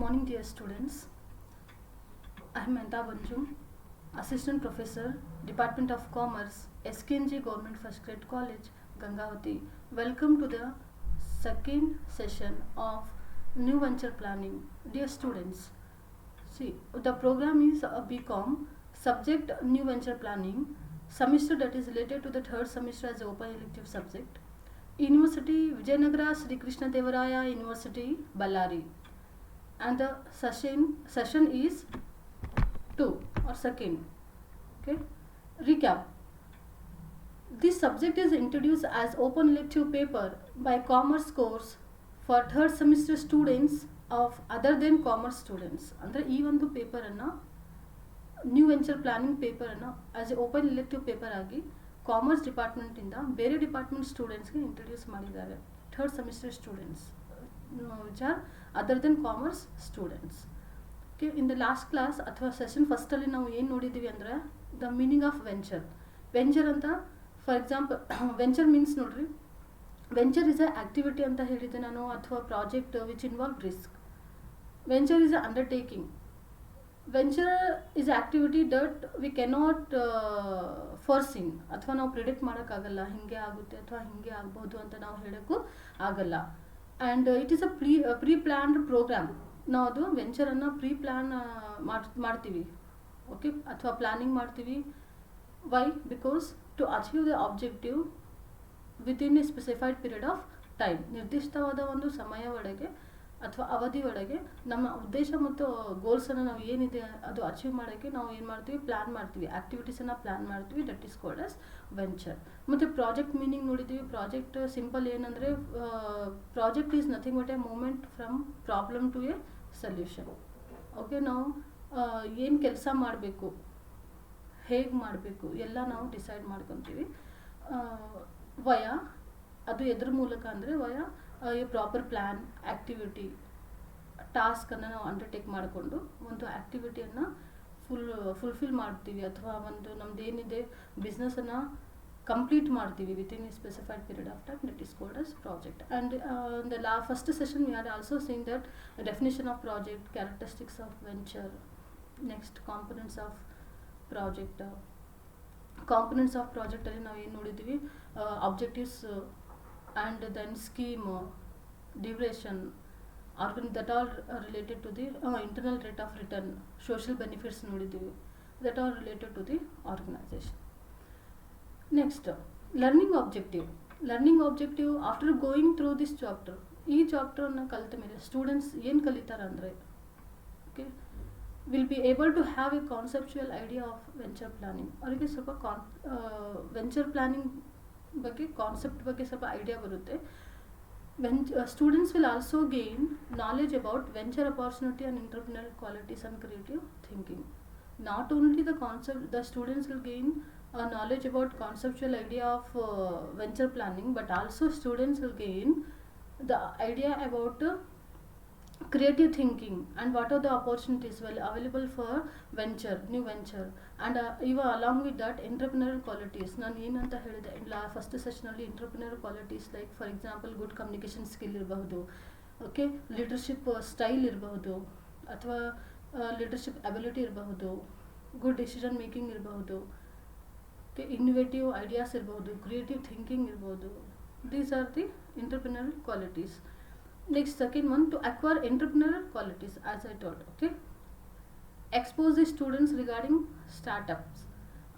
morning, dear students. I am Menta Banjum, Assistant Professor, Department of Commerce, SKNG Government First Grade College, Gangavati. Welcome to the second session of New Venture Planning. Dear students, see, the program is a BCom, subject New Venture Planning, semester that is related to the third semester as open elective subject. University Vijayanagara Sri Krishna Devaraya University, Ballari. And the session is 2 or second. Okay, recap. This subject is introduced as open elective paper by commerce course for third semester students of other than commerce students. ಅಂದರೆ ಈ ಒಂದು ಪೇಪರನ್ನು new venture planning ಪೇಪರನ್ನು as a open elective paper ಆಗಿ commerce ಡಿಪಾರ್ಟ್ಮೆಂಟಿಂದ ಬೇರೆ department ಸ್ಟೂಡೆಂಟ್ಸ್ಗೆ introduce ಮಾಡಿದ್ದಾರೆ. Third semester students which are other than commerce students. Okay, in the last class ಅಥವಾ ಸೆಷನ್ ಫಸ್ಟಲ್ಲಿ ನಾವು ಏನು ನೋಡಿದ್ದೀವಿ ಅಂದರೆ the meaning of venture. Venture ಅಂತ ಫಾರ್ ಎಕ್ಸಾಂಪಲ್ ವೆಂಚರ್ ಮೀನ್ಸ್ ನೋಡ್ರಿ, ವೆಂಚರ್ ಇಸ್ ಅ ಆಕ್ಟಿವಿಟಿ ಅಂತ ಹೇಳಿದ್ದೆ ನಾನು, ಅಥವಾ project which involve risk. Venture is a undertaking. Venture is activity that we cannot foreseen, ಅಥವಾ ನಾವು ಪ್ರಿಡಿಕ್ಟ್ ಮಾಡೋಕ್ಕಾಗಲ್ಲ, ಹಿಂಗೆ ಆಗುತ್ತೆ ಅಥವಾ ಹಿಂಗೆ ಆಗ್ಬೋದು ಅಂತ ನಾವು ಹೇಳೋಕ್ಕೂ ಆಗಲ್ಲ. And it is a pre-planned programme. ನಾವು ಅದು ವೆಂಚರನ್ನು ಪ್ರೀ-ಪ್ಲ್ಯಾನ್ ಮಾಡ್ತೀವಿ, ಓಕೆ, ಅಥವಾ ಪ್ಲ್ಯಾನಿಂಗ್ ಮಾಡ್ತೀವಿ. Why? Because to achieve the objective within a specified period of time. ನಿರ್ದಿಷ್ಟವಾದ ಒಂದು ಸಮಯ ಒಳಗೆ ಅಥವಾ ಅವಧಿ ಒಳಗೆ ನಮ್ಮ ಉದ್ದೇಶ ಮತ್ತು ಗೋಲ್ಸನ್ನು ನಾವು ಏನಿದೆ ಅದು ಅಚೀವ್ ಮಾಡೋಕ್ಕೆ ನಾವು ಏನು ಮಾಡ್ತೀವಿ, ಪ್ಲ್ಯಾನ್ ಮಾಡ್ತೀವಿ, ಆ್ಯಕ್ಟಿವಿಟೀಸನ್ನು ಪ್ಲ್ಯಾನ್ ಮಾಡ್ತೀವಿ. That is called as venture. ಮತ್ತು ಪ್ರಾಜೆಕ್ಟ್ ಮೀನಿಂಗ್ ನೋಡಿದ್ದೀವಿ. ಪ್ರಾಜೆಕ್ಟ್ ಸಿಂಪಲ್ ಏನಂದರೆ project is nothing but a moment from problem to a solution. Okay, ನಾವು ಏನು ಕೆಲಸ ಮಾಡಬೇಕು, ಹೇಗೆ ಮಾಡಬೇಕು ಎಲ್ಲ ನಾವು ಡಿಸೈಡ್ ಮಾಡ್ಕೊತೀವಿ. ವಯ ಅದು ಎದ್ರ ಮೂಲಕ ಅಂದರೆ ವಯ ಎ ಪ್ರಾಪರ್ ಪ್ಲ್ಯಾನ್, ಆ್ಯಕ್ಟಿವಿಟಿ, ಟಾಸ್ಕನ್ನು ನಾವು ಅಂಡರ್ಟೇಕ್ ಮಾಡಿಕೊಂಡು ಒಂದು ಆ್ಯಕ್ಟಿವಿಟಿಯನ್ನು ಫುಲ್ಫಿಲ್ ಮಾಡ್ತೀವಿ, ಅಥವಾ ಒಂದು ನಮ್ದು ಏನಿದೆ ಬಿಸ್ನೆಸ್ಸನ್ನು ಕಂಪ್ಲೀಟ್ ಮಾಡ್ತೀವಿ within a specified period of time. That is called as project. And the first session we are also seen that definition of project, characteristics of venture, next components of project. Components of ಪ್ರಾಜೆಕ್ಟಲ್ಲಿ ನಾವು ಏನು ನೋಡಿದ್ದೀವಿ, objectives and then scheme, duration, that are related to the internal rate of return, social benefits ನೋಡಿದ್ದೀವಿ, that are related to the organization. Next, learning objective. Learning objective after going through this chapter, ಈ ಚಾಪ್ಟರ್ನ ಕಲಿತ ಮೇಲೆ students ಏನು ಕಲಿತಾರೆ ಅಂದರೆ, okay, will be able to have a conceptual idea of venture planning. ಅವರಿಗೆ ಸ್ವಲ್ಪ venture planning ಬಗ್ಗೆ, concept ಬಗ್ಗೆ ಸ್ವಲ್ಪ ಐಡಿಯಾ ಬರುತ್ತೆ. Students will also gain knowledge about venture opportunity and entrepreneur qualities and creative thinking. Not only the concept, the students will gain knowledge about conceptual idea of venture planning, but also students will gain the idea about creative thinking and what are the opportunities available for venture, new venture, and even along with that entrepreneurial qualities. ನಾನು ಏನಂತ ಹೇಳಿದೆ first ಸೆಷನಲ್ಲಿ, entrepreneurial qualities like for example good communication skill ಇರಬಹುದು, okay, leadership style ಇರಬಹುದು, ಅಥವಾ leadership ability ಇರಬಹುದು, good decision making ಇರಬಹುದು, okay, innovative ideas ಇರಬಹುದು, ಕ್ರಿಯೇಟಿವ್ ಥಿಂಕಿಂಗ್ ಇರಬಹುದು. These are the entrepreneurial qualities. Next, second one, to acquire entrepreneurial qualities, as I told. Okay, expose the students regarding startups.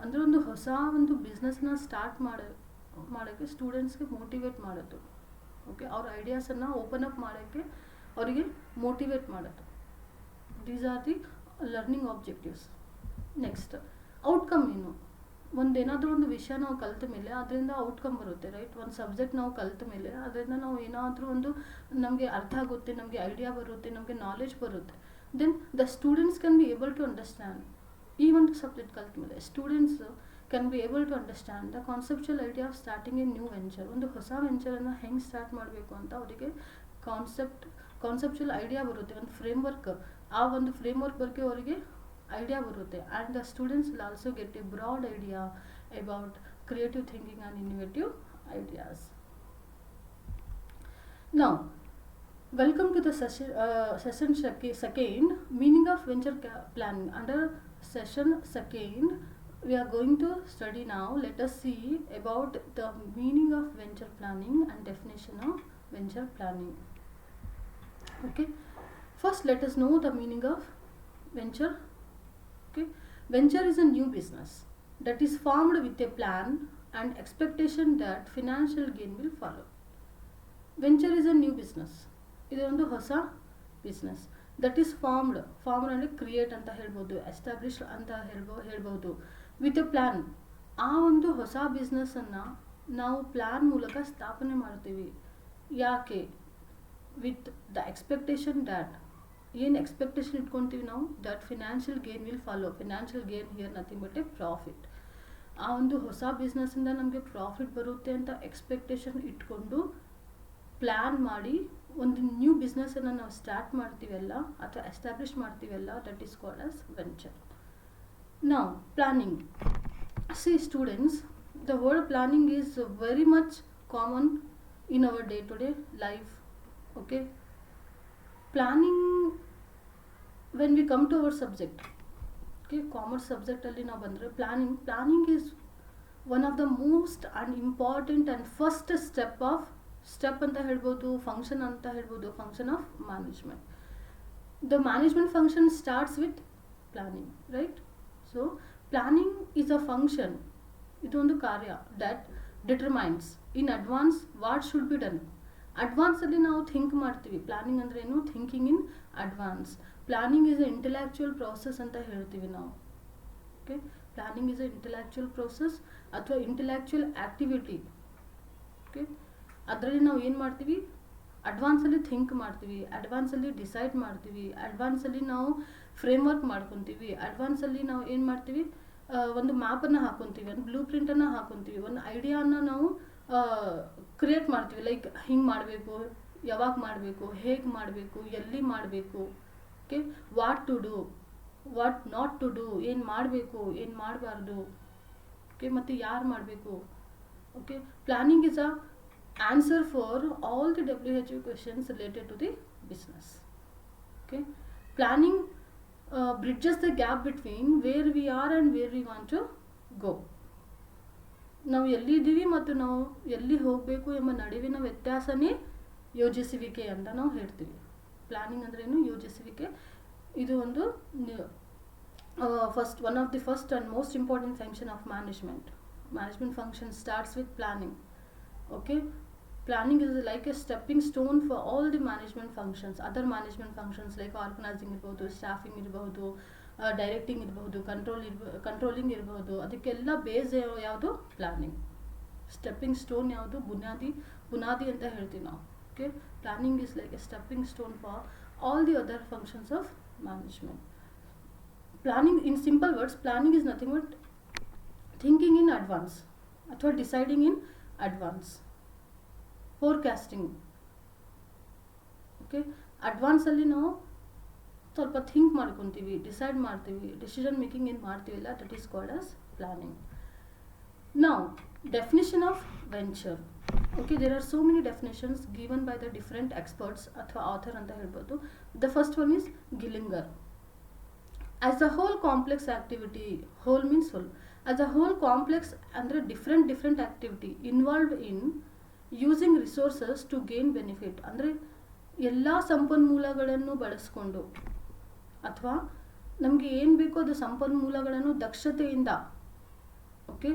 ಅಂದರೆ ಒಂದು ಹೊಸ ಒಂದು ಬಿಸ್ನೆಸ್ನ start ಮಾಡೋಕ್ಕೆ ಸ್ಟೂಡೆಂಟ್ಸ್ಗೆ ಮೋಟಿವೇಟ್ ಮಾಡೋದು, ಓಕೆ, ಅವ್ರ ಐಡಿಯಾಸನ್ನು ಓಪನ್ ಅಪ್ ಮಾಡೋಕ್ಕೆ ಅವರಿಗೆ ಮೋಟಿವೇಟ್ ಮಾಡೋದು. These are the learning objectives. Next, outcome ಏನು? ಏನಾದರೂ ಒಂದು ವಿಷಯ ನಾವು ಕಲಿತ ಮೇಲೆ ಅದರಿಂದ ಔಟ್ಕಮ್ ಬರುತ್ತೆ, ರೈಟ್? ಒಂದು ಸಬ್ಜೆಕ್ಟ್ ನಾವು ಕಲಿತ ಮೇಲೆ ಅದರಿಂದ ನಾವು ಏನಾದರೂ ಒಂದು ನಮಗೆ ಅರ್ಥ ಆಗುತ್ತೆ, ನಮಗೆ ಐಡಿಯಾ ಬರುತ್ತೆ, ನಮಗೆ ನಾಲೆಜ್ ಬರುತ್ತೆ. Then the students can be able to understand. ಈ ಒಂದು ಸಬ್ಜೆಕ್ಟ್ ಕಲಿತ ಮೇಲೆ students can be able to understand the conceptual idea of starting a new venture. ಒಂದು ಹೊಸ ವೆಂಚರನ್ನು ಹೆಂಗೆ ಸ್ಟಾರ್ಟ್ ಮಾಡಬೇಕು ಅಂತ ಅವರಿಗೆ ಕಾನ್ಸೆಪ್ಚುಯಲ್ ಐಡಿಯಾ ಬರುತ್ತೆ, ಒಂದು ಫ್ರೇಮ್ವರ್ಕ್. ಆ ಒಂದು ಫ್ರೇಮ್ವರ್ಕ್ ಬಗ್ಗೆ ಅವರಿಗೆ idea ಬರುತ್ತೆ. And the students will also get a broad idea about creative thinking and innovative ideas. Now, Welcome to the second meaning of venture planning. Under session second, we are going to study now. Let us see about the meaning of venture planning and definition of venture planning. Okay, first let us know the meaning of venture. Okay, venture is a new business that is formed with a plan and expectation that financial gain will follow. Venture is a new business. ಇದು ಒಂದು ಹೊಸ business that is formed ಅಂದರೆ create ಅಂತ ಹೇಳ್ಬೋದು, establish ಅಂತ ಹೇಳ್ಬೋದು with A plan. ಆ ಒಂದು ಹೊಸ ಬಿಸ್ನೆಸ್ಸನ್ನು ನಾವು ಪ್ಲ್ಯಾನ್ ಮೂಲಕ ಸ್ಥಾಪನೆ ಮಾಡ್ತೀವಿ. ಯಾಕೆ? ವಿತ್ ದ ಎಕ್ಸ್ಪೆಕ್ಟೇಷನ್ ದ್ಯಾಟ್, ಏನು ಎಕ್ಸ್ಪೆಕ್ಟೇಷನ್ ಇಟ್ಕೊತೀವಿ ನಾವು? That financial gain will follow. Financial gain here nothing but a profit. ಆ ಒಂದು ಹೊಸ ಬಿಸ್ನೆಸ್ಸಿಂದ ನಮಗೆ ಪ್ರಾಫಿಟ್ ಬರುತ್ತೆ ಅಂತ ಎಕ್ಸ್ಪೆಕ್ಟೇಷನ್ ಇಟ್ಕೊಂಡು ಪ್ಲ್ಯಾನ್ ಮಾಡಿ ಒಂದು ನ್ಯೂ ಬಿಸ್ನೆಸ್ಸನ್ನು ನಾವು ಸ್ಟಾರ್ಟ್ ಮಾಡ್ತೀವಲ್ಲ ಅಥವಾ ಎಸ್ಟಾಬ್ಲಿಷ್ ಮಾಡ್ತೀವಲ್ಲ, that is called as venture. ನಾವು planning, see students, the word planning is very much common in our day to day life. Okay, planning when we come to our subject, okay, commerce ಸಬ್ಜೆಕ್ಟಲ್ಲಿ ನಾವು ಬಂದರೆ planning is one of the most and important and first step ಅಂತ ಹೇಳ್ಬೋದು, function ಅಂತ ಹೇಳ್ಬೋದು, function of management. The management function starts with planning, right? So planning is a function, ಇದೊಂದು ಕಾರ್ಯ that determines in advance what should be done. ಅಡ್ವಾನ್ಸಲ್ಲಿ ನಾವು think ಮಾಡ್ತೀವಿ. Planning ಅಂದರೆ ಏನು? Thinking in advance. Planning is a intellectual process ಅಂತ ಹೇಳ್ತೀವಿ ನಾವು. Okay, planning is a intellectual process ಅಥವಾ ಇಂಟೆಲೆಕ್ಚುಯಲ್ ಆ್ಯಕ್ಟಿವಿಟಿ. ಓಕೆ, ಅದರಲ್ಲಿ ನಾವು ಏನು ಮಾಡ್ತೀವಿ? ಅಡ್ವಾನ್ಸಲ್ಲಿ ಥಿಂಕ್ ಮಾಡ್ತೀವಿ, ಅಡ್ವಾನ್ಸಲ್ಲಿ ಡಿಸೈಡ್ ಮಾಡ್ತೀವಿ, ಅಡ್ವಾನ್ಸಲ್ಲಿ ನಾವು ಫ್ರೇಮ್ವರ್ಕ್ ಮಾಡ್ಕೊತೀವಿ, ಅಡ್ವಾನ್ಸಲ್ಲಿ ನಾವು ಏನು ಮಾಡ್ತೀವಿ? ಒಂದು ಮ್ಯಾಪನ್ನು ಹಾಕೊತೀವಿ, ಒಂದು ಬ್ಲೂ ಪ್ರಿಂಟನ್ನು ಹಾಕೊತೀವಿ, ಒಂದು ಐಡಿಯಾನ ನಾವು ಕ್ರಿಯೇಟ್ ಮಾಡ್ತೀವಿ. ಲೈಕ್ ಹಿಂಗೆ ಮಾಡಬೇಕು, ಯಾವಾಗ ಮಾಡಬೇಕು, ಹೇಗೆ ಮಾಡಬೇಕು, ಎಲ್ಲಿ ಮಾಡಬೇಕು, okay, what to do, what not to do, ಏನು ಮಾಡಬೇಕು, ಏನು ಮಾಡಬಾರ್ದು, ಓಕೆ, ಮತ್ತು ಯಾರು ಮಾಡಬೇಕು. Okay, planning is a answer for all the WHO questions related to the business. Okay, planning bridges the gap between where we are and where we want to go. ನಾವು ಎಲ್ಲಿದ್ದೀವಿ ಮತ್ತು ನಾವು ಎಲ್ಲಿ ಹೋಗಬೇಕು ಎಂಬ ನಡುವಿನ ವ್ಯತ್ಯಾಸನೇ ಯೋಜಿಸುವಿಕೆ ಅಂತ ನಾವು ಹೇಳ್ತೀವಿ. ಪ್ಲಾನಿಂಗ್ ಅಂದ್ರೇನು? ಯೋಜಿಸುವಿಕೆ. ಇದು ಒಂದು one of the first and most important function of management. Management function starts with planning. Okay, planning is like a stepping stone for all the management functions. Other management functions like organizing irಬಹುದು, staffing irಬಹುದು, directing irಬಹುದು, controlling irಬಹುದು, ಅದಕ್ಕೆಲ್ಲ base ಯಾವುದು? Planning. Stepping stone ಯಾವುದು? ಬುನಾದಿ ಅಂತ ಹೇಳ್ತೀವಿ ನಾವು. Okay, planning is like a stepping stone for all the other functions of management. Planning, in simple words, planning is nothing but thinking in advance ಅಥವಾ deciding in advance. Forecasting. Okay, ಅಡ್ವಾನ್ಸಲ್ಲಿ ನಾವು ಸ್ವಲ್ಪ think ಮಾಡ್ಕೊತೀವಿ, decide ಮಾಡ್ತೀವಿ, decision making ಏನು ಮಾಡ್ತೀವಿಲ್ಲ, that is called as planning. Now definition of venture. Okay, there are so many definitions given by the different experts ಅಥವಾ author ಅಂತ ಹೇಳ್ಬೋದು. The first one is Gillinger. As a whole complex activity, whole means whole, as a whole complex ಅಂದರೆ different activity involve in using resources to gain benefit. ಅಂದರೆ ಎಲ್ಲ ಸಂಪನ್ಮೂಲಗಳನ್ನು ಬಳಸ್ಕೊಂಡು ಅಥವಾ ನಮಗೆ ಏನು ಬೇಕೋ ಅದು ಸಂಪನ್ಮೂಲಗಳನ್ನು ದಕ್ಷತೆಯಿಂದ, ಓಕೆ,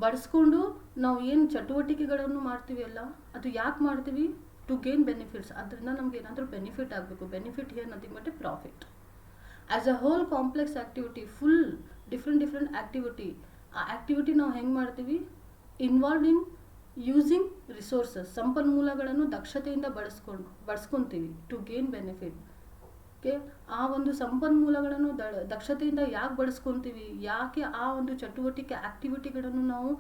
ಬಳಸ್ಕೊಂಡು ನಾವು ಏನು ಚಟುವಟಿಕೆಗಳನ್ನು ಮಾಡ್ತೀವಿ ಅಲ್ಲ, ಅದು ಯಾಕೆ ಮಾಡ್ತೀವಿ? To gain benefits. ಅದರಿಂದ ನಮ್ಗೆ ಏನಾದರೂ ಬೆನಿಫಿಟ್ ಆಗಬೇಕು. Benefit here nothing but a profit. As a whole complex activity, full different activity. ಆ ಆ್ಯಕ್ಟಿವಿಟಿ ನಾವು ಹೆಂಗೆ ಮಾಡ್ತೀವಿ? ಇನ್ವಾಲ್ವ್ ಇನ್ ಯೂಸಿಂಗ್ ರಿಸೋರ್ಸಸ್, ಸಂಪನ್ಮೂಲಗಳನ್ನು ದಕ್ಷತೆಯಿಂದ ಬಳಸ್ಕೊತೀವಿ ಟು ಗೇನ್ ಬೆನಿಫಿಟ್. ಓಕೆ, ಆ ಒಂದು ಸಂಪನ್ಮೂಲಗಳನ್ನು ದಕ್ಷತೆಯಿಂದ ಯಾಕೆ ಬಳಸ್ಕೊತೀವಿ? ಯಾಕೆ ಆ ಒಂದು ಚಟುವಟಿಕೆ ಆ್ಯಕ್ಟಿವಿಟಿಗಳನ್ನು ನಾವು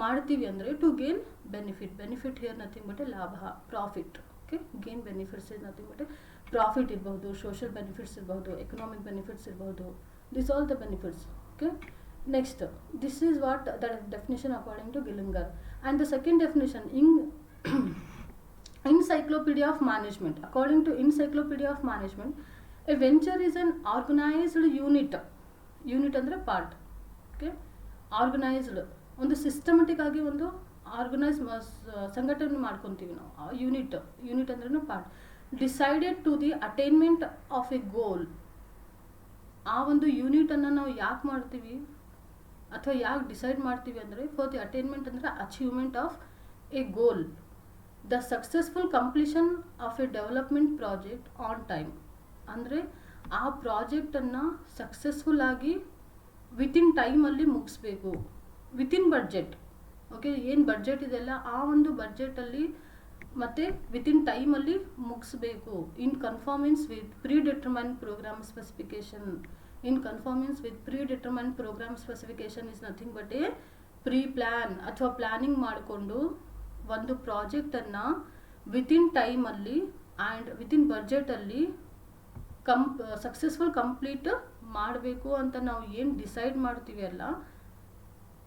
ಮಾಡ್ತೀವಿ ಅಂದರೆ to gain benefit here nothing but a ಲಾಭ, profit. Okay, gain benefits is nothing but a profit ಇರ್ಬೋದು, ಸೋಷಿಯಲ್ ಬೆನಿಫಿಟ್ಸ್ ಇರ್ಬೋದು, ಎಕನಾಮಿಕ್ ಬೆನಿಫಿಟ್ಸ್ ಇರ್ಬೋದು. This all the benefits. Okay, next, this is what the definition according to Gillinger. And the second definition in Encyclopedia of Management. According to Encyclopedia of Management, a venture is an organized unit. Unit ಅಂದರೆ part. Okay, organised ಒಂದು systematic ಆಗಿ ಒಂದು organise ಸಂಘಟನೆ ಮಾಡ್ಕೊತೀವಿ ನಾವು. Unit ಅಂದ್ರೂ part. Decided to the attainment of a goal. ಆ ಒಂದು ಯೂನಿಟನ್ನು ನಾವು ಯಾಕೆ ಮಾಡ್ತೀವಿ ಅಥವಾ ಯಾಕೆ ಡಿಸೈಡ್ ಮಾಡ್ತೀವಿ ಅಂದರೆ ಫಾರ್ ದಿ ಅಟೈನ್ಮೆಂಟ್ ಅಂದರೆ achievement of a goal, the successful completion of a development project on time. ಅಂದರೆ ಆ ಪ್ರಾಜೆಕ್ಟನ್ನು ಸಕ್ಸಸ್ಫುಲ್ ಆಗಿ ವಿತಿನ್ ಟೈಮಲ್ಲಿ ಮುಗಿಸ್ಬೇಕು, ವಿತಿನ್ ಬಡ್ಜೆಟ್. ಓಕೆ, ಏನು ಬಡ್ಜೆಟ್ ಇದೆಲ್ಲ ಆ ಒಂದು ಬಡ್ಜೆಟಲ್ಲಿ ಮತ್ತು ವಿತಿನ್ ಟೈಮಲ್ಲಿ ಮುಗಿಸ್ಬೇಕು. In conformance with pre determined program specification. In conformance with pre determined program specification is nothing but a pre plan ಅಥವಾ ಪ್ಲ್ಯಾನಿಂಗ್ ಮಾಡಿಕೊಂಡು ಒಂದು ಪ್ರಾಜೆಕ್ಟನ್ನು ವಿತಿನ್ ಟೈಮಲ್ಲಿ ಆ್ಯಂಡ್ ವಿತಿನ್ ಬಡ್ಜೆಟಲ್ಲಿ ಸಕ್ಸಸ್ಫುಲ್ ಕಂಪ್ಲೀಟ್ ಮಾಡಬೇಕು ಅಂತ ನಾವು ಏನು ಡಿಸೈಡ್ ಮಾಡ್ತೀವಿ ಅಲ್ಲ,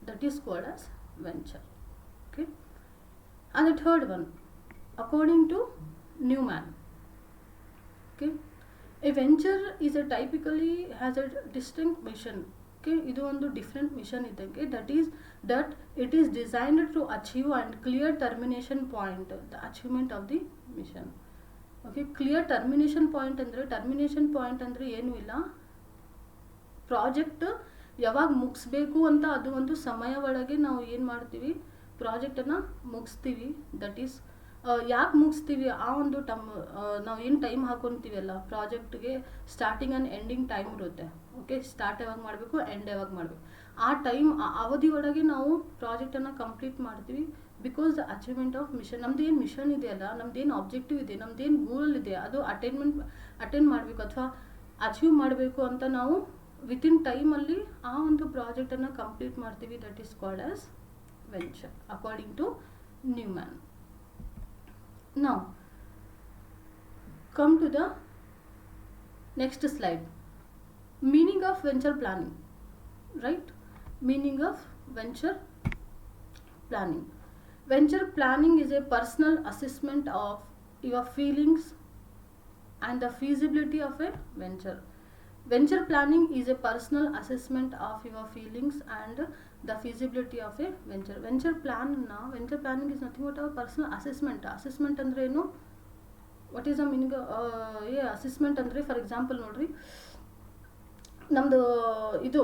that is called as venture. Okay, and the third one, according to Newman. Okay, a venture is a typically has a distinct mission. Okay, ಇದು ಒಂದು ಡಿಫ್ರೆಂಟ್ ಮಿಷನ್ ಇದ್ದಂಗೆ. That it is designed to achieve and clear termination point, the achievement of the mission. Okay, clear termination point ಅಂದರೆ ಏನೂ ಇಲ್ಲ, project ಯಾವಾಗ ಮುಗಿಸ್ಬೇಕು ಅಂತ ಅದು ಒಂದು ಸಮಯ ಒಳಗೆ ನಾವು ಏನು ಮಾಡ್ತೀವಿ, ಪ್ರಾಜೆಕ್ಟನ್ನು ಮುಗಿಸ್ತೀವಿ. ದಟ್ ಈಸ್ ಯಾಕೆ ಮುಗಿಸ್ತೀವಿ, ಆ ಒಂದು ನಾವು ಏನು ಟೈಮ್ ಹಾಕೊತೀವಲ್ಲ ಪ್ರಾಜೆಕ್ಟ್ಗೆ, ಸ್ಟಾರ್ಟಿಂಗ್ ಆ್ಯಂಡ್ ಎಂಡಿಂಗ್ ಟೈಮ್ ಇರುತ್ತೆ. ಓಕೆ, ಸ್ಟಾರ್ಟ್ ಯಾವಾಗ ಮಾಡಬೇಕು, ಎಂಡ್ ಯಾವಾಗ ಮಾಡಬೇಕು, ಆ ಟೈಮ್ ಆ ಅವಧಿ ಒಳಗೆ ನಾವು ಪ್ರಾಜೆಕ್ಟನ್ನು ಕಂಪ್ಲೀಟ್ ಮಾಡ್ತೀವಿ. Because the achievement of mission, ನಮ್ದೇನು ಮಿಷನ್ ಇದೆಯಲ್ಲ, ನಮ್ದೇನು ಆಬ್ಜೆಕ್ಟಿವ್ ಇದೆ, ನಮ್ದೇನು ಗೋಲ್ ಇದೆ, ಅದು ಅಟೆಂಡ್ ಮಾಡಬೇಕು ಅಥವಾ ಅಚೀವ್ ಮಾಡಬೇಕು ಅಂತ ನಾವು ವಿತಿನ್ ಟೈಮಲ್ಲಿ ಆ ಒಂದು ಪ್ರಾಜೆಕ್ಟನ್ನು ಕಂಪ್ಲೀಟ್ ಮಾಡ್ತೀವಿ. That is called as venture according to Newman. Now, come to the next slide. Meaning of venture planning, right? Meaning of venture planning. Venture planning is a personal assessment of your feelings and the feasibility of a venture. Venture planning is a personal assessment of your feelings and the feasibility of a venture. Venture planning is nothing but a personal assessment. Assessment ಅಂದ್ರೆ ಏನು, what is the meaning assessment ಅಂದರೆ, for example ನೋಡ್ರಿ, ನಮ್ಮದು ಇದು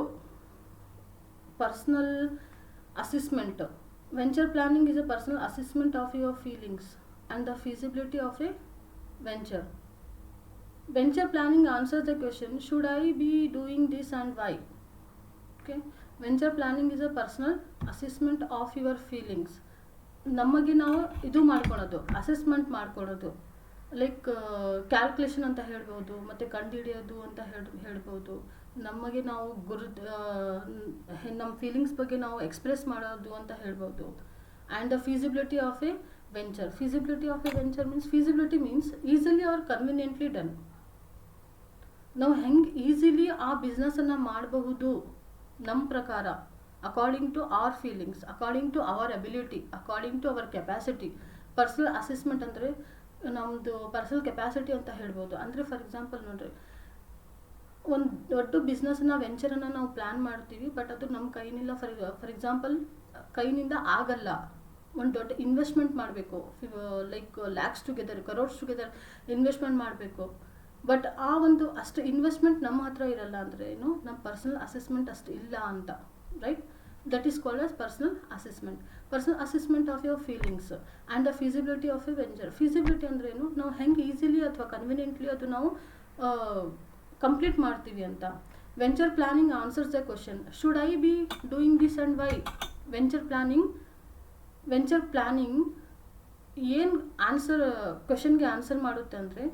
personal assessment. Venture planning is a personal assessment of your feelings and the feasibility of a venture. Venture planning answers the question, should I be doing this and why? Okay, venture planning is a personal assessment of your feelings. ನಮಗೆ ನಾವು ಇದು ಮಾಡ್ಕೊಳ್ಳೋದು, assessment ಮಾಡ್ಕೊಳ್ಳೋದು, like calculation ಅಂತ ಹೇಳ್ಬೋದು, ಮತ್ತು ಕಂಡುಹಿಡಿಯೋದು ಅಂತ ಹೇಳ್ಬೋದು. ನಮಗೆ ನಾವು ನಮ್ಮ ಫೀಲಿಂಗ್ಸ್ ಬಗ್ಗೆ ನಾವು ಎಕ್ಸ್ಪ್ರೆಸ್ ಮಾಡೋದು ಅಂತ ಹೇಳ್ಬೋದು. And the feasibility of a venture. Feasibility of a venture means easily or conveniently done. ನಾವು ಹೆಂಗೆ ಈಸಿಲಿ ಆ ಬಿಸ್ನೆಸ್ಸನ್ನು ಮಾಡಬಹುದು ನಮ್ಮ ಪ್ರಕಾರ, according to our feelings, according to our ability, according to our capacity. Personal assessment ಅಂದರೆ ನಮ್ಮದು ಪರ್ಸನಲ್ ಕೆಪಾಸಿಟಿ ಅಂತ ಹೇಳ್ಬೋದು. ಅಂದರೆ ಫಾರ್ ಎಕ್ಸಾಂಪಲ್ ನೋಡ್ರಿ, ಒಂದು ದೊಡ್ಡ ಬಿಸ್ನೆಸ್ನ ವೆಂಚರನ್ನು ನಾವು ಪ್ಲ್ಯಾನ್ ಮಾಡ್ತೀವಿ, ಬಟ್ ಅದು ನಮ್ಮ ಕೈನಿಲ್ಲ. ಫಾರ್ ಎಕ್ಸಾಂಪಲ್ ಕೈನಿಂದ ಆಗಲ್ಲ. ಒಂದು ದೊಡ್ಡ ಇನ್ವೆಸ್ಟ್ಮೆಂಟ್ ಮಾಡಬೇಕು, like lakhs together, crores together investment ಮಾಡಬೇಕು. ಬಟ್ ಆ ಒಂದು ಅಷ್ಟು ಇನ್ವೆಸ್ಟ್ಮೆಂಟ್ ನಮ್ಮ ಹತ್ರ ಇರಲ್ಲ ಅಂದರೆ ಏನು, ನಮ್ಮ ಪರ್ಸನಲ್ ಅಸೆಸ್ಮೆಂಟ್ ಅಷ್ಟು ಇಲ್ಲ ಅಂತ, right? That is called as personal assessment. Personal assessment of your feelings and the feasibility of a venture. Feasibility ಅಂದರೆ ಏನು, ನಾವು ಹೆಂಗೆ ಈಸಿಲಿ ಅಥವಾ ಕನ್ವಿನಿಯೆಂಟ್ಲಿ ಅದು ನಾವು ಕಂಪ್ಲೀಟ್ ಮಾಡ್ತೀವಿ ಅಂತ. Venture planning answers the question, should I be doing this and why? Venture planning ಏನು ಕ್ವಶನ್ಗೆ ಆನ್ಸರ್ ಮಾಡುತ್ತೆ ಅಂದರೆ,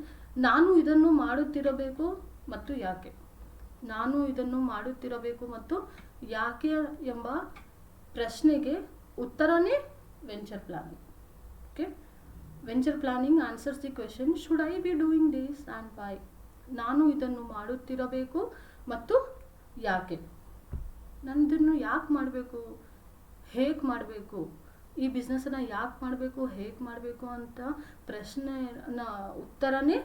ನಾನು ಇದನ್ನು ಮಾಡುತ್ತಿರಬೇಕು ಮತ್ತು ಯಾಕೆ, ನಾನು ಇದನ್ನು ಮಾಡುತ್ತಿರಬೇಕು ಮತ್ತು ಯಾಕೆ ಎಂಬ ಪ್ರಶ್ನೆಗೆ ಉತ್ತರನೇ venture planning. Okay, venture planning answers the question, should I be doing this and why? ನಾನು ಇದನ್ನು ಮಾಡುತ್ತಿರಬೇಕು ಮತ್ತು ಯಾಕೆ, ನಾನು ಇದನ್ನು ಯಾಕೆ ಮಾಡಬೇಕು, ಹೇಗೆ ಮಾಡಬೇಕು, ಈ ಬಿಸ್ನೆಸ್ಸನ್ನು ಯಾಕೆ ಮಾಡಬೇಕು, ಹೇಗೆ ಮಾಡಬೇಕು ಅಂತ ಪ್ರಶ್ನೆನ ಉತ್ತರನೇ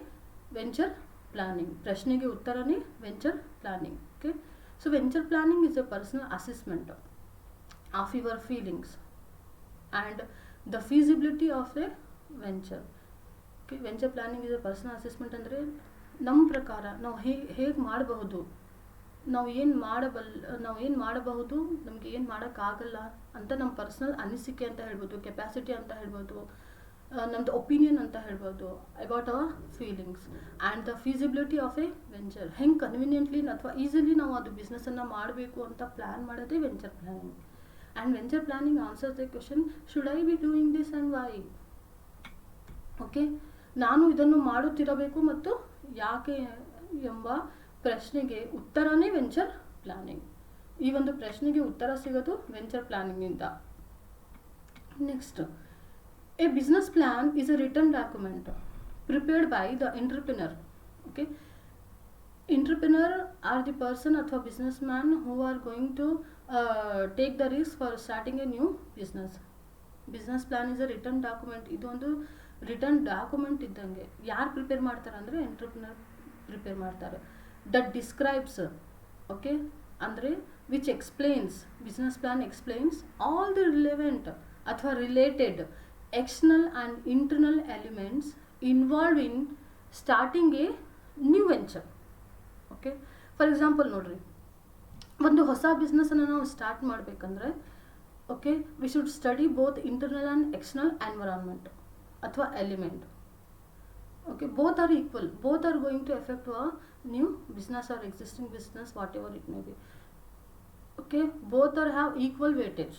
ವೆಂಚರ್ ಪ್ಲಾನಿಂಗ್. ಪ್ರಶ್ನೆಗೆ ಉತ್ತರನೇ venture planning. Okay, so venture planning is a personal assessment of your feelings and the feasibility of a venture. Okay, venture planning is a personal assessment ಅಂದರೆ ನಮ್ಮ ಪ್ರಕಾರ ನಾವು ಹೇಗೆ ಮಾಡಬಹುದು, ನಾವು ಏನು ಮಾಡಬಹುದು, ನಮಗೆ ಏನು ಮಾಡೋಕ್ಕಾಗಲ್ಲ ಅಂತ ನಮ್ಮ ಪರ್ಸ್ನಲ್ ಅನಿಸಿಕೆ ಅಂತ ಹೇಳ್ಬೋದು, ಕೆಪಾಸಿಟಿ ಅಂತ ಹೇಳ್ಬೋದು, ನಮ್ಮದು ಒಪಿನಿಯನ್ ಅಂತ ಹೇಳ್ಬೋದು about our feelings and the feasibility of a venture. ಹೆಂಗೆ ಕನ್ವೀನಿಯೆಂಟ್ಲಿ ಅಥವಾ ಈಸಿಲಿ ನಾವು ಅದು ಬಿಸ್ನೆಸ್ಸನ್ನು ಮಾಡಬೇಕು ಅಂತ ಪ್ಲ್ಯಾನ್ ಮಾಡೋದೇ venture planning. And venture planning answers the question, should I be doing this and why. Okay, ನಾನು ಇದನ್ನು ಮಾಡುತ್ತಿರಬೇಕು ಮತ್ತು ಯಾಕೆ ಎಂಬ ಪ್ರಶ್ನೆಗೆ ಉತ್ತರನೇ ವೆಂಚರ್ ಪ್ಲಾನಿಂಗ್. ಈ ಒಂದು ಪ್ರಶ್ನೆಗೆ ಉತ್ತರ ಸಿಗೋದು ವೆಂಚರ್ ಪ್ಲಾನಿಂಗಿಂದ. Next, a business plan is a written document prepared by the entrepreneur. Okay, entrepreneur are the person ಅಥವಾ businessman who are going to take the risk for starting a new business. Business plan is a written document. ಇದು ಒಂದು return document ಇದ್ದಂಗೆ. ಯಾರು prepare ಮಾಡ್ತಾರೆ ಅಂದರೆ entrepreneur prepare ಮಾಡ್ತಾರೆ. That describes, okay, ಅಂದರೆ which explains, business plan explains all the relevant ಅಥವಾ related external and internal elements involve in starting a new venture. Okay, for example ನೋಡ್ರಿ, ಒಂದು ಹೊಸ ಬಿಸ್ನೆಸ್ಸನ್ನು ನಾವು ಸ್ಟಾರ್ಟ್ ಮಾಡಬೇಕಂದ್ರೆ, okay, we should study both internal and external environment ಅಥವಾ element. Okay, both are equal, both are going to affect a new business or existing business, whatever it may be. Okay, both are have equal weightage.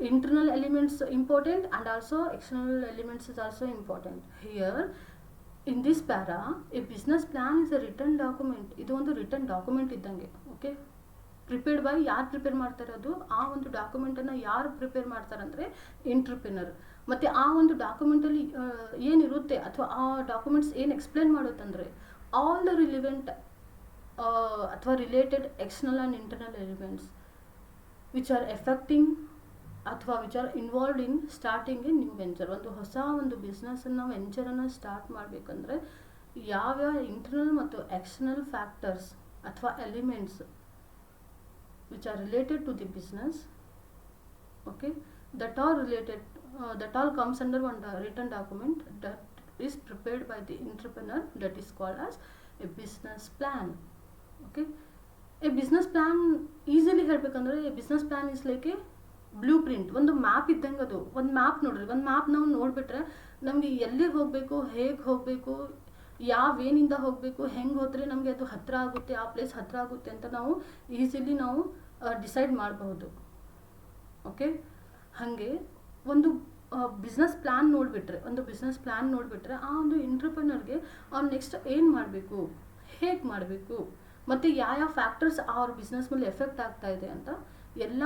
Internal elements important and also external elements is also important. Here in this para, a business plan is a written document. ಇದು ಒಂದು written document ಇದ್ದಂಗೆ. Okay, prepared by ಯಾರು prepare ಮಾಡ್ತಾರದು, ಆ ಒಂದು ಡಾಕ್ಯುಮೆಂಟನ್ನು ಯಾರು prepare ಮಾಡ್ತಾರಂದರೆ entrepreneur. ಮತ್ತು ಆ ಒಂದು ಡಾಕ್ಯುಮೆಂಟಲ್ಲಿ ಏನಿರುತ್ತೆ ಅಥವಾ ಆ ಡಾಕ್ಯುಮೆಂಟ್ಸ್ ಏನು ಎಕ್ಸ್ಪ್ಲೇನ್ ಮಾಡುತ್ತಂದರೆ ಆಲ್ ದ ರಿಲಿವೆಂಟ್ ಅಥವಾ related external and internal elements which are affecting ಅಥವಾ which are involved in starting a new venture. ಒಂದು ಹೊಸ ಒಂದು ಬಿಸ್ನೆಸ್ಸನ್ನು ವೆಂಚರನ್ನು ಸ್ಟಾರ್ಟ್ ಮಾಡಬೇಕಂದ್ರೆ ಯಾವ್ಯಾವ ಇಂಟರ್ನಲ್ ಮತ್ತು ಎಕ್ಸ್ಟರ್ನಲ್ ಫ್ಯಾಕ್ಟರ್ಸ್ ಅಥವಾ elements which are related to the business, okay, that all comes under one written document that is prepared by the entrepreneur, that is called as a business plan. Okay, a business plan easily ಹೇಳ್ಬೇಕಂದ್ರೆ a business plan is like a blueprint, ಒಂದು map ಇದ್ದಂಗೆ. ಅದು ಒಂದು map ನೋಡ್ರಿ, ಒಂದು map ನಾವು ನೋಡಿಬಿಟ್ರೆ ನಮಗೆ ಎಲ್ಲಿಗೆ ಹೋಗಬೇಕು, ಹೇಗೆ ಹೋಗಬೇಕು, ಯಾವೇನಿಂದ ಹೋಗಬೇಕು, ಹೆಂಗೆ ಹೋದರೆ ನಮಗೆ ಅದು ಹತ್ತಿರ ಆಗುತ್ತೆ, ಆ ಪ್ಲೇಸ್ ಹತ್ತಿರ ಆಗುತ್ತೆ ಅಂತ ನಾವು ಈಸಿಲಿ ನಾವು ಡಿಸೈಡ್ ಮಾಡಬಹುದು. ಓಕೆ, ಹಾಗೆ ಒಂದು ಬಿಸ್ನೆಸ್ ಪ್ಲ್ಯಾನ್ ನೋಡಿಬಿಟ್ರೆ ಆ ಒಂದು ಎಂಟ್ರಪ್ರಿನರ್ಗೆ ಅವ್ರು ನೆಕ್ಸ್ಟ್ ಏನು ಮಾಡಬೇಕು, ಹೇಗೆ ಮಾಡಬೇಕು, ಮತ್ತು ಯಾವ ಫ್ಯಾಕ್ಟರ್ಸ್ ಅವ್ರ ಬಿಸ್ನೆಸ್ ಮೇಲೆ ಎಫೆಕ್ಟ್ ಆಗ್ತಾ ಇದೆ ಅಂತ ಎಲ್ಲ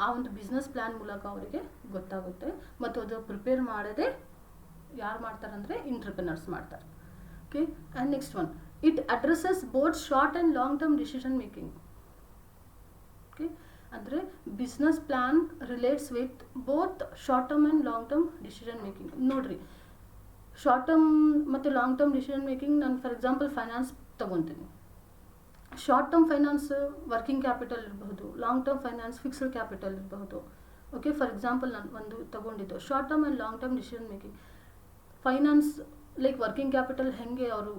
ಆ ಒಂದು ಬಿಸ್ನೆಸ್ ಪ್ಲ್ಯಾನ್ ಮೂಲಕ ಅವರಿಗೆ ಗೊತ್ತಾಗುತ್ತೆ. ಮತ್ತು ಅದು ಪ್ರಿಪೇರ್ ಮಾಡೋದೇ ಯಾರು ಮಾಡ್ತಾರಂದರೆ ಎಂಟ್ರಪ್ರಿನರ್ಸ್ ಮಾಡ್ತಾರೆ. Okay, and next one, it addresses both short and long term decision making. Okay, andre business plan relates with both short term and long term decision making. Nodri, short term matte long term decision making, nan for example finance ತಗೊಂತೀನಿ. Short term finance working capital ಇರಬಹುದು, long term finance fixed capital ಇರಬಹುದು. Okay, for example ನಾನು ಒಂದು ತಗೊಂಡಿದ್ದು short term and long term decision making. Finance like working capital ಹೇಗೆ ಅವರು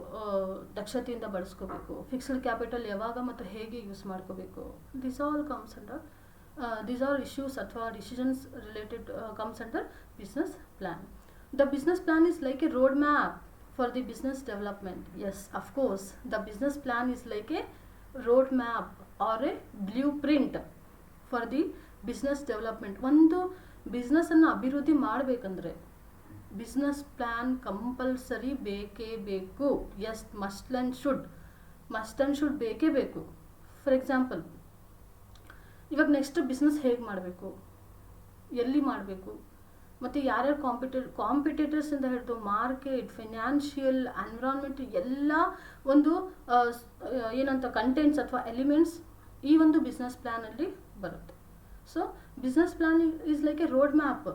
ದಕ್ಷತೆಯಿಂದ ಬಳಸ್ಕೋಬೇಕು, fixed capital ಯಾವಾಗ ಮತ್ತು ಹೇಗೆ ಯೂಸ್ ಮಾಡ್ಕೋಬೇಕು, this all comes under these are issues ಅಥವಾ decisions related comes under business plan. The business plan is like a road map for the business development. Yes, of course, the business plan is like a road map or a blueprint for the business development. ಒಂದು ಬಿಸ್ನೆಸ್ಸನ್ನು ಅಭಿವೃದ್ಧಿ ಮಾಡಬೇಕಂದ್ರೆ business plan compulsory ಬೇಕೇ ಬೇಕು. S, must and should ಬೇಕೇ ಬೇಕು. For example, ಇವಾಗ next business ಹೇಗೆ ಮಾಡಬೇಕು, ಎಲ್ಲಿ ಮಾಡಬೇಕು, ಮತ್ತು ಯಾರ್ಯಾರು ಕಾಂಪಿಟೇಟರ್ಸ್ ಅಂತ ಹಿಡಿದು ಮಾರ್ಕೆಟ್, ಫೈನಾನ್ಷಿಯಲ್, ಎನ್ವಿರಾನ್ಮೆಂಟ್ ಎಲ್ಲ ಒಂದು ಏನಂತ ಕಂಟೆಂಟ್ಸ್ ಅಥವಾ ಎಲಿಮೆಂಟ್ಸ್ ಈ ಒಂದು ಬಿಸ್ನೆಸ್ ಪ್ಲ್ಯಾನಲ್ಲಿ ಬರುತ್ತೆ. So business plan is like A road map.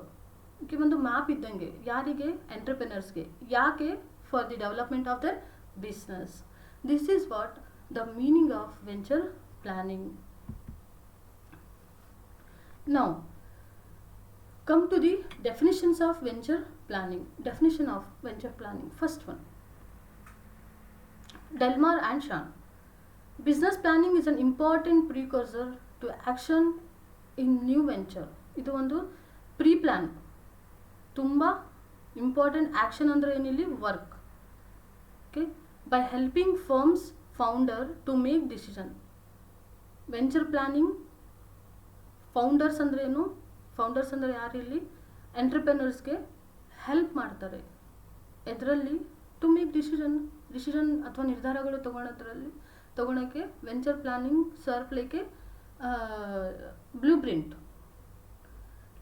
Okay, ಒಂದು ಮ್ಯಾಪ್ ಇದ್ದಂಗೆ. ಯಾರಿಗೆ? ಎಂಟರ್ಪ್ರಿನರ್ಸ್ಗೆ. ಯಾಕೆ? For the development of there business. This is what the meaning of venture planning. Now, come to the definitions of venture planning. Definition of venture planning. First one, Delmar and Shan. Business planning is an important precursor to action in new venture. ಇದು ಒಂದು pre plan, ತುಂಬ important. Action ಅಂದರೆ ಏನಿಲ್ಲಿ? Work. Okay, by helping firms founder to make decision. Venture planning founders ಅಂದರೆ ಏನು? Founders ಅಂದರೆ ಯಾರು ಇಲ್ಲಿ? ಎಂಟರ್ಪ್ರೆನರ್ಸ್ಗೆ ಹೆಲ್ಪ್ ಮಾಡ್ತಾರೆ. ಎದರಲ್ಲಿ? ಟು ಮೇಕ್ ಡಿಸಿಷನ್ ಅಥವಾ ನಿರ್ಧಾರಗಳು ತಗೊಳಕ್ಕೆ venture planning serve like a blueprint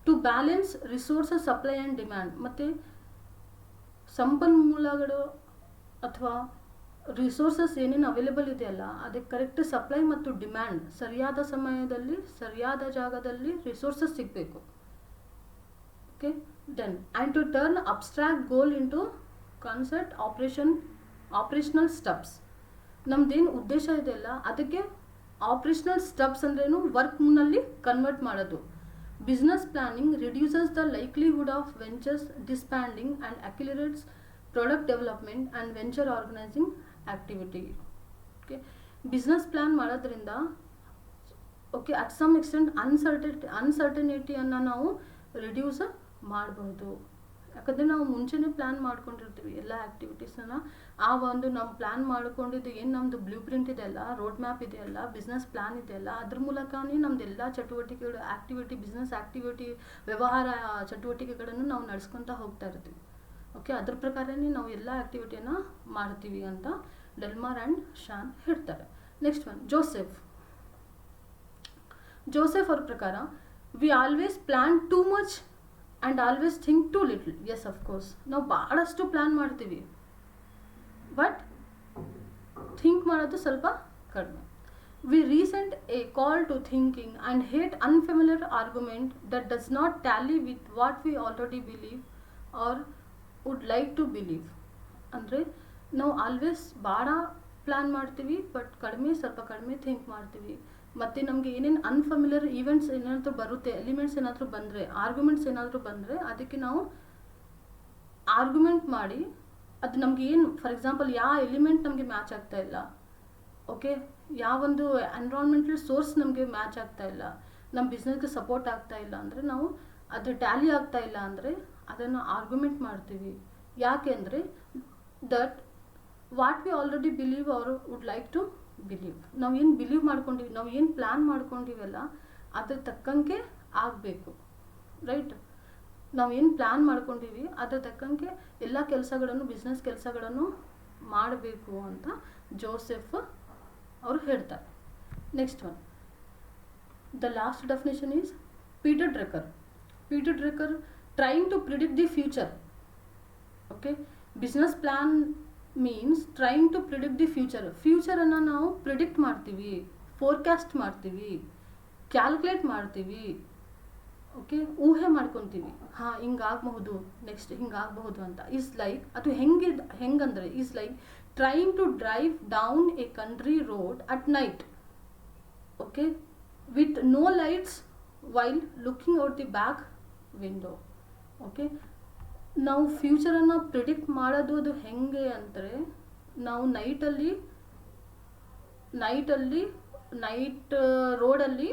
to balance resources supply and demand. ಮತ್ತು ಸಂಪನ್ಮೂಲಗಳು ಅಥವಾ ರಿಸೋರ್ಸಸ್ ಏನೇನು ಅವೈಲೇಬಲ್ ಇದೆಯಲ್ಲ, ಅದಕ್ಕೆ ಕರೆಕ್ಟ್ ಸಪ್ಲೈ ಮತ್ತು ಡಿಮ್ಯಾಂಡ್, ಸರಿಯಾದ ಸಮಯದಲ್ಲಿ ಸರಿಯಾದ ಜಾಗದಲ್ಲಿ ರಿಸೋರ್ಸಸ್ ಸಿಗಬೇಕು. Okay, done. And to turn abstract goal into concept operational steps. ನಮ್ದೇನು ಉದ್ದೇಶ ಇದೆಯಲ್ಲ ಅದಕ್ಕೆ ಆಪ್ರೇಷನಲ್ ಸ್ಟೆಪ್ಸ್ ಅಂದ್ರೇನು? ವರ್ಕ್ನಲ್ಲಿ ಕನ್ವರ್ಟ್ ಮಾಡೋದು. Business planning reduces the likelihood of ventures disbanding and accelerates product development and venture organising activity. Okay, business plan ಮಾಡೋದ್ರಿಂದ okay at some extent ಅನ್ಸರ್ಟನಿಟಿಯನ್ನು ನಾವು ರಿಡ್ಯೂಸ್ ಮಾಡಬಹುದು. ಯಾಕಂದರೆ ನಾವು ಮುಂಚೆನೇ ಪ್ಲ್ಯಾನ್ ಮಾಡ್ಕೊಂಡಿರ್ತೀವಿ ಎಲ್ಲ ಆ್ಯಕ್ಟಿವಿಟೀಸನ್ನು. ಆ ಒಂದು ನಾವು ಪ್ಲ್ಯಾನ್ ಮಾಡ್ಕೊಂಡಿದ್ದು ಏನು ನಮ್ಮದು ಬ್ಲೂ ಪ್ರಿಂಟ್ ಇದೆಯಲ್ಲ, ರೋಡ್ ಮ್ಯಾಪ್ ಇದೆಯಲ್ಲ, ಬಿಸ್ನೆಸ್ ಪ್ಲ್ಯಾನ್ ಇದೆಯಲ್ಲ, ಅದ್ರ ಮೂಲಕನೇ ನಮ್ಮದೆಲ್ಲ ಚಟುವಟಿಕೆಗಳು, ಬಿಸ್ನೆಸ್ ಆ್ಯಕ್ಟಿವಿಟಿ, ವ್ಯವಹಾರ ಚಟುವಟಿಕೆಗಳನ್ನು ನಾವು ನಡೆಸ್ಕೊತಾ ಹೋಗ್ತಾ ಇರ್ತೀವಿ. ಓಕೆ, ಅದ್ರ ಪ್ರಕಾರನೇ ನಾವು ಎಲ್ಲ ಆ್ಯಕ್ಟಿವಿಟಿಯನ್ನು ಮಾಡ್ತೀವಿ ಅಂತ ಡೆಲ್ಮಾರ್ ಆ್ಯಂಡ್ ಶಾನ್ ಹೇಳ್ತಾರೆ. ನೆಕ್ಸ್ಟ್ ಒನ್, ಜೋಸೆಫ್ ಅವ್ರ ಪ್ರಕಾರ, we always plan too much and always think too little. Yes, of course ನಾವು ಭಾಳಷ್ಟು ಪ್ಲ್ಯಾನ್ ಮಾಡ್ತೀವಿ, ಬಟ್ ಥಿಂಕ್ ಮಾಡೋದು ಸ್ವಲ್ಪ ಕಡಿಮೆ. We resent a call to thinking and hate unfamiliar argument that does not tally with what we already believe or would like to believe. ಅಂದರೆ ನಾವು always ಭಾಳ plan ಮಾಡ್ತೀವಿ, ಬಟ್ ಸ್ವಲ್ಪ ಕಡಿಮೆ ಥಿಂಕ್ ಮಾಡ್ತೀವಿ. ಮತ್ತು ನಮಗೆ ಏನೇನು ಅನ್ಫಮಿಲಿಯರ್ ಈವೆಂಟ್ಸ್ ಏನಾದರೂ ಬರುತ್ತೆ, ಎಲಿಮೆಂಟ್ಸ್ ಏನಾದರೂ ಬಂದರೆ, ಆರ್ಗ್ಯುಮೆಂಟ್ಸ್ ಏನಾದರೂ ಬಂದರೆ, ಅದಕ್ಕೆ ನಾವು ಆರ್ಗ್ಯುಮೆಂಟ್ ಮಾಡಿ ಅದು ನಮಗೆ ಏನು, ಫಾರ್ ಎಕ್ಸಾಂಪಲ್ ಯಾವ ಎಲಿಮೆಂಟ್ ನಮಗೆ ಮ್ಯಾಚ್ ಆಗ್ತಾ ಇಲ್ಲ, ಓಕೆ, ಯಾವೊಂದು ಎನ್ವಿರಾನ್ಮೆಂಟಲ್ ಸೋರ್ಸ್ ನಮಗೆ ಮ್ಯಾಚ್ ಆಗ್ತಾ ಇಲ್ಲ, ನಮ್ಮ ಬಿಸ್ನೆಸ್ಗೆ ಸಪೋರ್ಟ್ ಆಗ್ತಾ ಇಲ್ಲ ಅಂದರೆ, ನಾವು ಅದು ಟ್ಯಾಲಿ ಆಗ್ತಾ ಇಲ್ಲ ಅಂದರೆ ಅದನ್ನು ಆರ್ಗ್ಯುಮೆಂಟ್ ಮಾಡ್ತೀವಿ. ಯಾಕೆ ಅಂದರೆ that what we already believe or would like to believe. ನಾವು ಏನು ಬಿಲೀವ್ ಮಾಡ್ಕೊಂಡಿವಿ, ನಾವು ಏನು ಪ್ಲ್ಯಾನ್ ಮಾಡ್ಕೊಂಡಿವಲ್ಲ ಅದ್ರ ತಕ್ಕಂಗೆ ಆಗಬೇಕು, ರೈಟ್? ನಾವು ಏನು ಪ್ಲ್ಯಾನ್ ಮಾಡ್ಕೊಂಡಿವಿ ಅದ್ರ ತಕ್ಕಂಗೆ ಎಲ್ಲ ಕೆಲಸಗಳನ್ನು, ಬಿಸ್ನೆಸ್ ಕೆಲಸಗಳನ್ನು ಮಾಡಬೇಕು ಅಂತ ಜೋಸೆಫ್ ಅವರು ಹೇಳ್ತಾರೆ. Next one, the last definition is Peter Drucker trying to predict the future. Okay, business plan means trying to predict the future ಅನ್ನು ನಾವು ಪ್ರಿಡಿಕ್ಟ್ ಮಾಡ್ತೀವಿ, ಫೋರ್ಕಾಸ್ಟ್ ಮಾಡ್ತೀವಿ, ಕ್ಯಾಲ್ಕುಲೇಟ್ ಮಾಡ್ತೀವಿ. ಓಕೆ, ಊಹೆ ಮಾಡ್ಕೊತೀವಿ, ಹಾಂ ಹಿಂಗಾಗಬಹುದು, ನೆಕ್ಸ್ಟ್ ಹಿಂಗಾಗಬಹುದು ಅಂತ. ಈಸ್ ಲೈಕ್ ಅದು ಹೆಂಗಂದರೆ is like trying to drive down a country road at night, okay, with no lights while looking out the back window. Okay, ನಾವು ಫ್ಯೂಚರನ್ನು ಪ್ರಿಡಿಕ್ಟ್ ಮಾಡೋದು ಅದು ಹೆಂಗೆ ಅಂದರೆ, ನಾವು ನೈಟ್ ರೋಡಲ್ಲಿ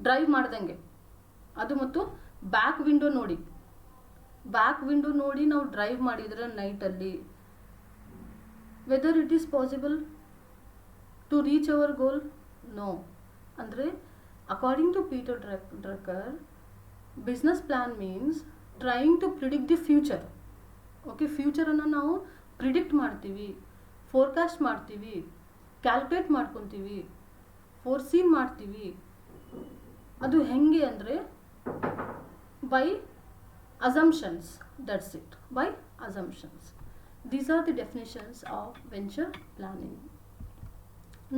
ಡ್ರೈವ್ ಮಾಡ್ದಂಗೆ, ಅದು ಮತ್ತು ಬ್ಯಾಕ್ ವಿಂಡೋ ನೋಡಿ ನಾವು ಡ್ರೈವ್ ಮಾಡಿದರೆ ನೈಟಲ್ಲಿ, whether it is possible to reach our goal? No. ಅಂದರೆ according to Peter Drucker, business plan means trying to predict the future. Okay, ಫ್ಯೂಚರನ್ನು ನಾವು ಪ್ರಿಡಿಕ್ಟ್ ಮಾಡ್ತೀವಿ, ಫೋರ್ಕಾಸ್ಟ್ ಮಾಡ್ತೀವಿ, ಕ್ಯಾಲ್ಕುಲೇಟ್ ಮಾಡ್ಕೊತೀವಿ, ಫೋರ್ಸೀನ್ ಮಾಡ್ತೀವಿ. ಅದು ಹೆಂಗೆ ಅಂದರೆ by assumptions, that's it, by assumptions. These are the definitions of venture planning.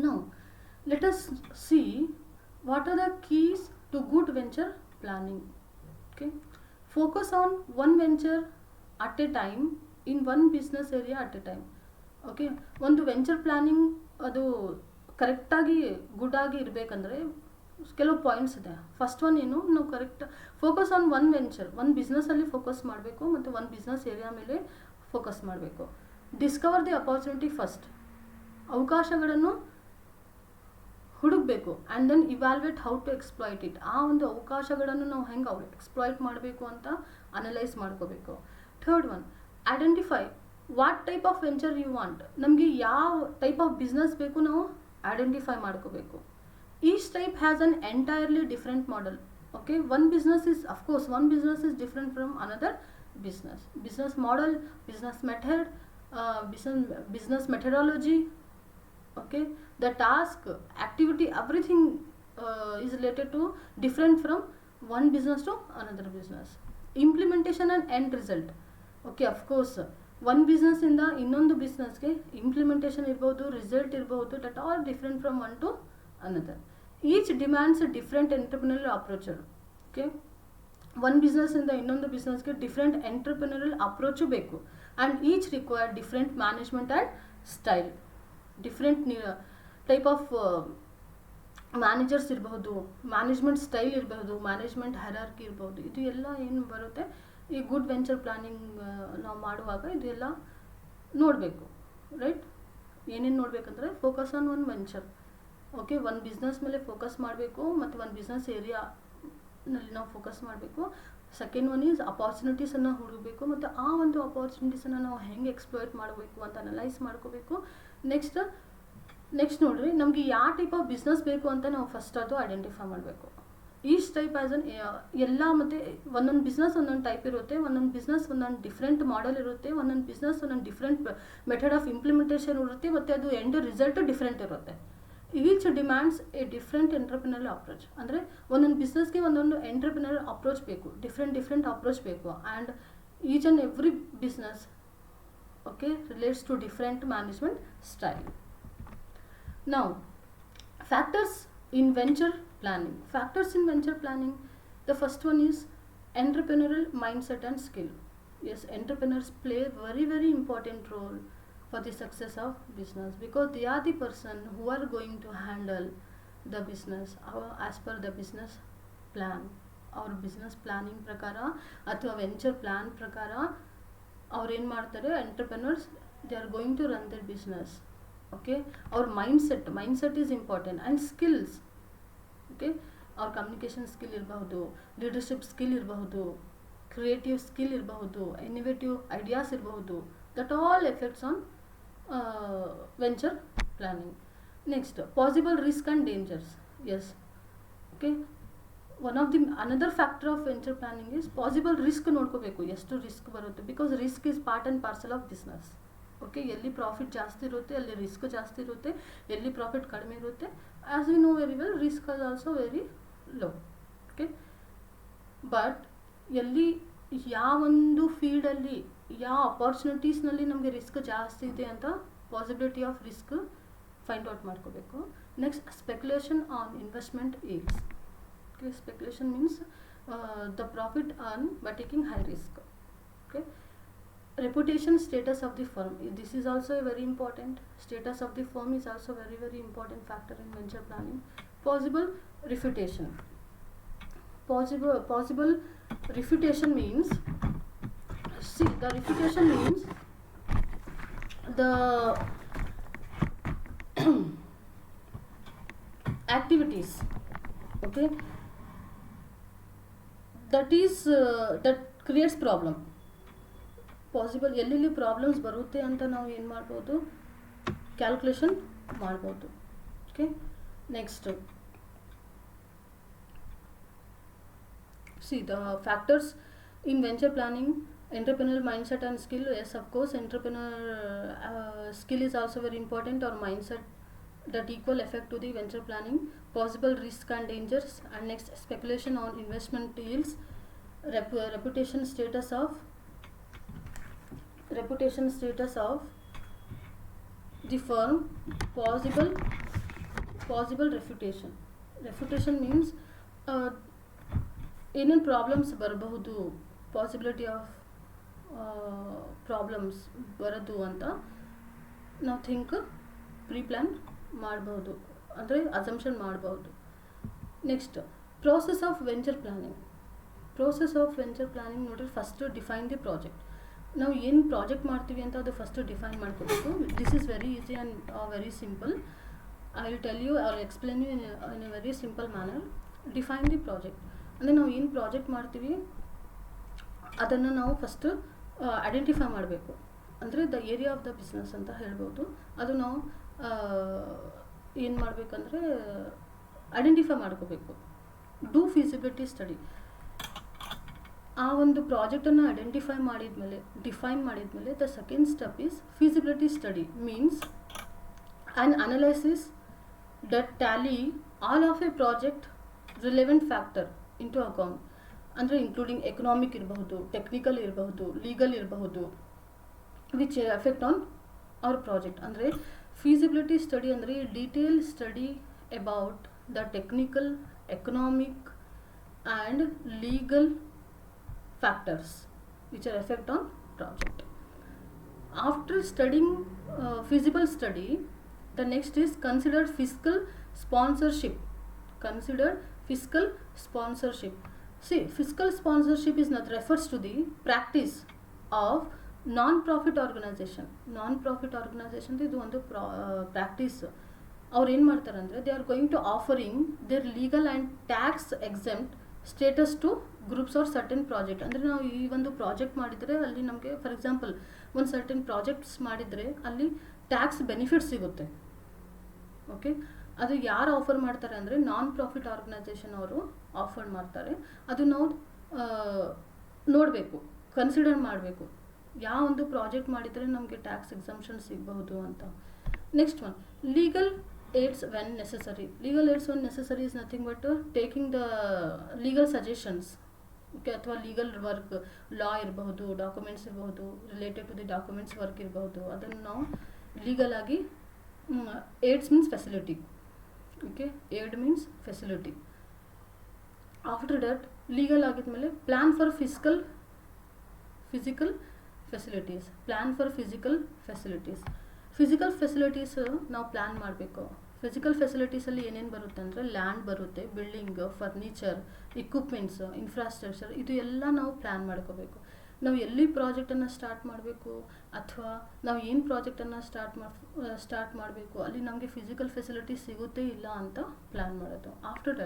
Now, let us see what are the keys to good venture planning. Okay, focus on one venture at a time in one business area at a time. Okay, ಒಂದು venture planning ಅದು ಕರೆಕ್ಟಾಗಿ good ಆಗಿ ಇರಬೇಕಂದ್ರೆ ಕೆಲವು points ಇದೆ. First one ಏನು, ನಾವು correct focus on one venture, ಒಂದು ಬಿಸ್ನೆಸ್ಸಲ್ಲಿ ಫೋಕಸ್ ಮಾಡಬೇಕು ಮತ್ತು ಒಂದು ಬಿಸ್ನೆಸ್ ಏರಿಯಾ ಮೇಲೆ ಫೋಕಸ್ ಮಾಡಬೇಕು. ಡಿಸ್ಕವರ್ ದಿ ಅಪಾರ್ಚುನಿಟಿ ಫಸ್ಟ್, ಅವಕಾಶಗಳನ್ನು ಹುಡುಕಬೇಕು. And then evaluate how to exploit it, ಆ ಒಂದು ಅವಕಾಶಗಳನ್ನು ನಾವು ಹೆಂಗೆ ಎಕ್ಸ್ಪ್ಲಾಯ್ಟ್ ಮಾಡಬೇಕು ಅಂತ ಅನಲೈಸ್ ಮಾಡ್ಕೋಬೇಕು. Third one, identify what type of venture you want, ನಮಗೆ ಯಾವ ಟೈಪ್ ಆಫ್ ಬಿಸ್ನೆಸ್ ಬೇಕು ನಾವು ಐಡೆಂಟಿಫೈ ಮಾಡ್ಕೋಬೇಕು. Each type has an entirely different model. Okay, one business is different from another business model, business method, business methodology. Okay, the task, activity, everything is related to different from one business to another business. Implementation and end result. Okay, of course one business ಇಂದ ಇನ್ನೊಂದು ಬಿಸ್ನೆಸ್ಗೆ implementation ಇರ್ಬೋದು, result ಇರ್ಬೋದು, that all different from one to another. Each demands different entrepreneurial approach. Okay, ಒಂದು ಬಿಸ್ನೆಸ್ಸಿಂದ ಇನ್ನೊಂದು ಬಿಸ್ನೆಸ್ಗೆ different entrepreneurial approach ಬೇಕು. And each require different management and style. Different type of managers ಇರಬಹುದು, ಮ್ಯಾನೇಜ್ಮೆಂಟ್ ಸ್ಟೈಲ್ ಇರಬಹುದು, management hierarchy ಇರಬಹುದು. ಇದು ಎಲ್ಲ ಏನು ಬರುತ್ತೆ ಈ ಗುಡ್ ವೆಂಚರ್ ಪ್ಲಾನಿಂಗ್ ನಾವು ಮಾಡುವಾಗ ಇದು ಎಲ್ಲ ನೋಡಬೇಕು. ರೈಟ್, ಏನೇನು ನೋಡಬೇಕಂದ್ರೆ focus on one venture. Okay, ಒಂದು ಬಿಸ್ನೆಸ್ ಮೇಲೆ ಫೋಕಸ್ ಮಾಡಬೇಕು ಮತ್ತು ಒಂದು ಬಿಸ್ನೆಸ್ ಏರಿಯಾನಲ್ಲಿ ನಾವು ಫೋಕಸ್ ಮಾಡಬೇಕು. ಸೆಕೆಂಡ್ ಒನ್ ಈಸ್ ಅಪಾರ್ಚುನಿಟೀಸನ್ನು ಹುಡುಕಬೇಕು ಮತ್ತು ಆ ಒಂದು ಅಪಾರ್ಚುನಿಟೀಸನ್ನು ನಾವು ಹೆಂಗೆ ಎಕ್ಸ್ಪ್ಲೋಯ್ಟ್ ಮಾಡಬೇಕು ಅಂತ ಅನಲೈಸ್ ಮಾಡ್ಕೋಬೇಕು. ನೆಕ್ಸ್ಟ್ ನೋಡ್ರಿ, ನಮಗೆ ಯಾವ ಟೈಪ್ ಆಫ್ ಬಿಸ್ನೆಸ್ ಬೇಕು ಅಂತ ನಾವು ಫಸ್ಟ್ ಅದು ಐಡೆಂಟಿಫೈ ಮಾಡಬೇಕು. ಈಚ್ ಟೈಪ್ ಆ್ಯಸ್ ಅನ್ ಎಲ್ಲ ಮತ್ತು ಒಂದೊಂದು ಬಿಸ್ನೆಸ್ ಒಂದೊಂದು ಟೈಪ್ ಇರುತ್ತೆ, ಒಂದೊಂದು ಬಿಸ್ನೆಸ್ ಒಂದೊಂದು ಡಿಫ್ರೆಂಟ್ ಮಾಡೆಲ್ ಇರುತ್ತೆ, ಒಂದೊಂದು ಬಿಸ್ನೆಸ್ ಒಂದೊಂದು ಡಿಫ್ರೆಂಟ್ ಮೆಥಡ್ ಆಫ್ ಇಂಪ್ಲಿಮೆಂಟೇಷನ್ ಇರುತ್ತೆ ಮತ್ತು ಅದು ಎಂಡ್ ರಿಸಲ್ಟು ಡಿಫ್ರೆಂಟ್ ಇರುತ್ತೆ. Each demands a different entrepreneurial approach. ಅಂದರೆ ಒಂದೊಂದು ಬಿಸ್ನೆಸ್ಗೆ ಒಂದೊಂದು ಎಂಟರ್ಪ್ರಿನರಿಯಲ್ ಅಪ್ರೋಚ್ ಬೇಕು, ಡಿಫ್ರೆಂಟ್ ಅಪ್ರೋಚ್ ಬೇಕು. And each and every business okay relates to different management style. Now factors in venture planning. The first one is entrepreneurial mindset and skill. Yes, entrepreneurs play very important role for the success of business because they are the person who are going to handle the business as per the business plan. Our business planning prakara athwa venture plan prakara ಅವ್ರು ಏನು ಮಾಡ್ತಾರೆ, entrepreneurs they are going to run their business. Okay, ಅವ್ರ mindset is important. And skills, okay, ಅವ್ರ communication skill ಇರಬಹುದು, leadership skill ಇರಬಹುದು, creative skill ಇರಬಹುದು, innovative ideas ಇರಬಹುದು. That all effects on venture planning. Next, possible risk and dangers. Yes, okay, another factor of venture planning is possible risk ನೋಡ್ಕೋಬೇಕು, ಎಷ್ಟು risk ಬರುತ್ತೆ. Because risk is part and parcel of business. Okay, ಎಲ್ಲಿ profit ಜಾಸ್ತಿ ಇರುತ್ತೆ ಅಲ್ಲಿ risk ಜಾಸ್ತಿ ಇರುತ್ತೆ, ಎಲ್ಲಿ ಪ್ರಾಫಿಟ್ ಕಡಿಮೆ ಇರುತ್ತೆ. As we know very well, risk as also very low. Okay, but ಎಲ್ಲಿ ಯಾವೊಂದು ಫೀಲ್ಡಲ್ಲಿ ಯಾವ ಅಪಾರ್ಚುನಿಟೀಸ್ನಲ್ಲಿ ನಮಗೆ ರಿಸ್ಕ್ ಜಾಸ್ತಿ ಇದೆ ಅಂತ possibility of risk find out ಮಾಡ್ಕೋಬೇಕು. Next, speculation on investment ills. Okay, speculation means the profit earned by taking high risk. Okay, reputation, status of the firm. This is also a very important. Status of the firm is also very important factor in venture planning. Possible refutation. Possible refutation means, see, the refutation means the activities. Okay, that creates problem. Possible ಎಲ್ಲೆಲ್ಲಿ problems ಬರುತ್ತೆ ಅಂತ ನಾವು ಏನು ಮಾಡ್ಬೋದು, calculation ಮಾಡ್ಬೋದು. Okay, next, C the factors in venture planning. Entrepreneurial mindset and skill. Yes, of course, entrepreneur skill is also very important, or mindset that equal effect to the venture planning. Possible risk and dangers. And next, speculation on investment yields. Reputation status of the firm. Possible refutation means ಏನೇನು problems ಬರಬಹುದು, possibility of problems ಬರೋದು ಅಂತ ನಾವು pre plan ಮಾಡ್ಬೋದು, ಅಂದರೆ assumption ಮಾಡ್ಬೋದು. Next process of venture planning. Process of venture planning ನೋಡಿದ್ರೆ first define the project. ನಾವು ಏನು ಪ್ರಾಜೆಕ್ಟ್ ಮಾಡ್ತೀವಿ ಅಂತ ಅದು ಫಸ್ಟು ಡಿಫೈನ್ ಮಾಡ್ಕೋಬೇಕು. This is very easy and very simple. I will tell you or explain you in a very simple manner. Define the project ಅಂದರೆ ನಾವು ಏನು ಪ್ರಾಜೆಕ್ಟ್ ಮಾಡ್ತೀವಿ ಅದನ್ನು ನಾವು ಫಸ್ಟು ಐಡೆಂಟಿಫೈ ಮಾಡಬೇಕು. ಅಂದರೆ the area of the business ಅಂತ ಹೇಳ್ಬೋದು. ಅದು ನಾವು ಏನು ಮಾಡಬೇಕಂದ್ರೆ ಐಡೆಂಟಿಫೈ ಮಾಡ್ಕೋಬೇಕು. Do feasibility study. ಆ ಒಂದು ಪ್ರಾಜೆಕ್ಟನ್ನು ಐಡೆಂಟಿಫೈ ಮಾಡಿದ್ಮೇಲೆ, ಡಿಫೈನ್ ಮಾಡಿದ್ಮೇಲೆ, the second step is feasibility study. Means an analysis that tally all of a project relevant factor into account. ಅಂದರೆ ಇನ್ಕ್ಲೂಡಿಂಗ್ ಎಕನಾಮಿಕ್ ಇರಬಹುದು, ಟೆಕ್ನಿಕಲ್ ಇರಬಹುದು, ಲೀಗಲ್ ಇರಬಹುದು, which effect on our project. ಅಂದರೆ ಫೀಸಿಬಿಲಿಟಿ ಸ್ಟಡಿ ಅಂದರೆ detail study about the technical, economic and legal factors which are effect on project. After studying feasible study, the next is consider fiscal sponsorship. Consider fiscal sponsorship. See, fiscal sponsorship is not refers to the practice of non-profit organization. Non-profit organization ಇದು ಒಂದು practice. ಅವ್ರು ಏನು ಮಾಡ್ತಾರೆ ಅಂದರೆ they are going to offering their legal and tax exempt status to groups or certain project. ಅಂದರೆ ನಾವು ಈ ಒಂದು ಪ್ರಾಜೆಕ್ಟ್ ಮಾಡಿದರೆ ಅಲ್ಲಿ ನಮಗೆ ಫಾರ್ ಎಕ್ಸಾಂಪಲ್ ಒಂದು ಸರ್ಟನ್ ಪ್ರಾಜೆಕ್ಟ್ಸ್ ಮಾಡಿದರೆ ಅಲ್ಲಿ ಟ್ಯಾಕ್ಸ್ ಬೆನಿಫಿಟ್ ಸಿಗುತ್ತೆ. ಓಕೆ, ಅದು ಯಾರು ಆಫರ್ ಮಾಡ್ತಾರೆ ಅಂದರೆ ನಾನ್ ಪ್ರಾಫಿಟ್ ಆರ್ಗನೈಸೇಷನ್ ಅವರು ಆಫರ್ ಮಾಡ್ತಾರೆ. ಅದು ನಾವು ನೋಡಬೇಕು, ಕನ್ಸಿಡರ್ ಮಾಡಬೇಕು ಯಾವ ಒಂದು ಪ್ರಾಜೆಕ್ಟ್ ಮಾಡಿದರೆ ನಮಗೆ ಟ್ಯಾಕ್ಸ್ ಎಕ್ಸಂಪ್ಷನ್ ಸಿಗಬಹುದು ಅಂತ. Next one, legal aids when necessary. Legal aids when necessary is nothing but taking the legal suggestions. Okay, ಅಥವಾ ಲೀಗಲ್ ವರ್ಕ್, ಲಾ ಇರಬಹುದು, ಡಾಕ್ಯುಮೆಂಟ್ಸ್ ಇರಬಹುದು, related to the documents work ಇರಬಹುದು, ಅದನ್ನು ನಾವು ಲೀಗಲ್ ಆಗಿ aids means facility. Okay, aid means facility. After that legal ಆಗಿದ್ಮೇಲೆ plan for physical facilities. Plan for physical facilities. Physical facilities ನಾವು plan ಮಾಡಬೇಕು. Physical ಫೆಸಿಲಿಟೀಸಲ್ಲಿ ಏನೇನು ಬರುತ್ತೆ ಅಂದರೆ ಲ್ಯಾಂಡ್ ಬರುತ್ತೆ, ಬಿಲ್ಡಿಂಗ್, ಫರ್ನಿಚರ್, ಇಕ್ವಿಪ್ಮೆಂಟ್ಸ್, ಇನ್ಫ್ರಾಸ್ಟ್ರಕ್ಚರ್, ಇದು ಎಲ್ಲ ನಾವು ಪ್ಲ್ಯಾನ್ ಮಾಡ್ಕೋಬೇಕು. ನಾವು ಎಲ್ಲಿ ಪ್ರಾಜೆಕ್ಟನ್ನು ಸ್ಟಾರ್ಟ್ ಮಾಡಬೇಕು ಅಥವಾ ನಾವು ಏನು ಪ್ರಾಜೆಕ್ಟನ್ನು ಸ್ಟಾರ್ಟ್ ಮಾಡಬೇಕು ಅಲ್ಲಿ ನಮಗೆ ಫಿಸಿಕಲ್ ಫೆಸಿಲಿಟೀಸ್ ಸಿಗುತ್ತೆ ಇಲ್ಲ ಅಂತ ಪ್ಲ್ಯಾನ್ ಮಾಡೋದು. After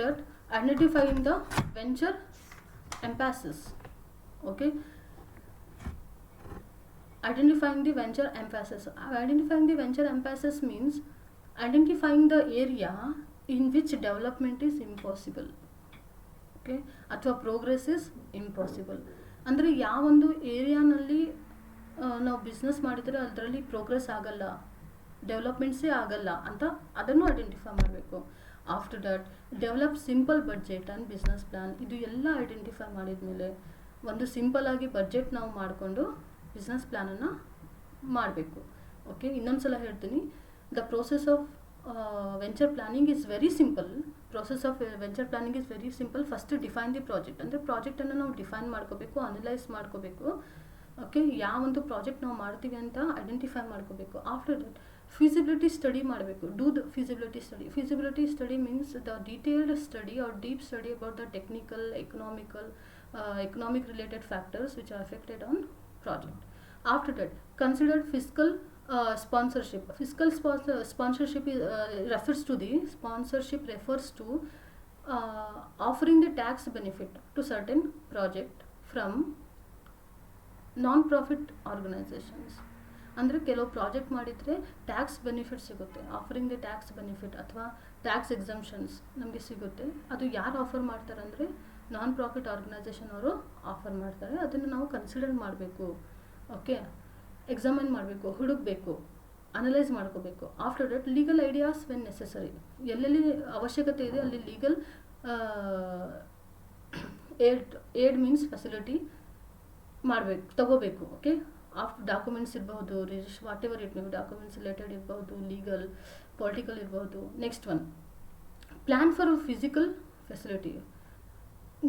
that identifying the venture impasses. Okay, identifying the venture emphasis. Identifying the venture emphasis means identifying the area in which development is impossible. Okay, ಅಥವಾ ಪ್ರೋಗ್ರೆಸ್ ಇಸ್ ಇಂಪಾಸಿಬಲ್. ಅಂದರೆ ಯಾವೊಂದು ಏರಿಯಾನಲ್ಲಿ ನಾವು business ಮಾಡಿದರೆ ಅದರಲ್ಲಿ ಪ್ರೋಗ್ರೆಸ್ ಆಗಲ್ಲ, ಡೆವಲಪ್ಮೆಂಟ್ಸೇ ಆಗಲ್ಲ ಅಂತ ಅದನ್ನು ಐಡೆಂಟಿಫೈ ಮಾಡಬೇಕು. After that develop simple budget and business plan. ಇದು ಎಲ್ಲ ಐಡೆಂಟಿಫೈ ಮಾಡಿದ ಮೇಲೆ ಒಂದು ಸಿಂಪಲ್ ಆಗಿ ಬಡ್ಜೆಟ್ ನಾವು ಮಾಡಿಕೊಂಡು ಬಿಸ್ನೆಸ್ ಪ್ಲ್ಯಾನನ್ನು ಮಾಡಬೇಕು. ಓಕೆ, ಇನ್ನೊಂದು ಸಲ ಹೇಳ್ತೀನಿ. The process of venture planning is very simple. First define the project. ಅಂದರೆ ಪ್ರಾಜೆಕ್ಟನ್ನು ನಾವು ಡಿಫೈನ್ ಮಾಡ್ಕೋಬೇಕು, ಅನಲೈಸ್ ಮಾಡ್ಕೋಬೇಕು. ಓಕೆ, ಯಾವೊಂದು ಪ್ರಾಜೆಕ್ಟ್ ನಾವು ಮಾಡ್ತೀವಿ ಅಂತ ಐಡೆಂಟಿಫೈ ಮಾಡ್ಕೋಬೇಕು. ಆಫ್ಟರ್ ದಟ್ ಫೀಸಿಬಿಲಿಟಿ ಸ್ಟಡಿ ಮಾಡಬೇಕು. Do the feasibility study. Feasibility study means the detailed study or deep study about the technical, economic related factors which are affected on project. After that, consider fiscal sponsorship. Fiscal sponsorship refers to offering the tax benefit to certain project from non-profit organizations. ಅಂದರೆ ಕೆಲವು project ಮಾಡಿದರೆ tax benefit ಸಿಗುತ್ತೆ. Offering the tax benefit ಅಥವಾ tax ಎಕ್ಸಂಪ್ಷನ್ಸ್ ನಮಗೆ ಸಿಗುತ್ತೆ. ಅದು ಯಾರು offer ಮಾಡ್ತಾರೆ ಅಂದರೆ ನಾನ್ ಪ್ರಾಫಿಟ್ ಆರ್ಗನೈಸೇಷನ್ ಅವರು ಆಫರ್ ಮಾಡ್ತಾರೆ. ಅದನ್ನು ನಾವು ಕನ್ಸಿಡರ್ ಮಾಡಬೇಕು. ಓಕೆ, ಎಕ್ಸಾಮೈನ್ ಮಾಡಬೇಕು, ಹುಡುಕಬೇಕು, ಅನಲೈಸ್ ಮಾಡ್ಕೋಬೇಕು. After that legal ideas when necessary. ಎಲ್ಲೆಲ್ಲಿ ಅವಶ್ಯಕತೆ ಇದೆ ಅಲ್ಲಿ ಲೀಗಲ್ ಏಡ್ ಮೀನ್ಸ್ ಫೆಸಿಲಿಟಿ ತಗೋಬೇಕು. ಓಕೆ, ಆಫ್ಟರ್ ಡಾಕ್ಯುಮೆಂಟ್ಸ್ ಇರಬಹುದು, whatever it may be, documents related ಇರಬಹುದು, ಲೀಗಲ್, ಪೊಲಿಟಿಕಲ್ ಇರಬಹುದು. Next one, plan for physical facility.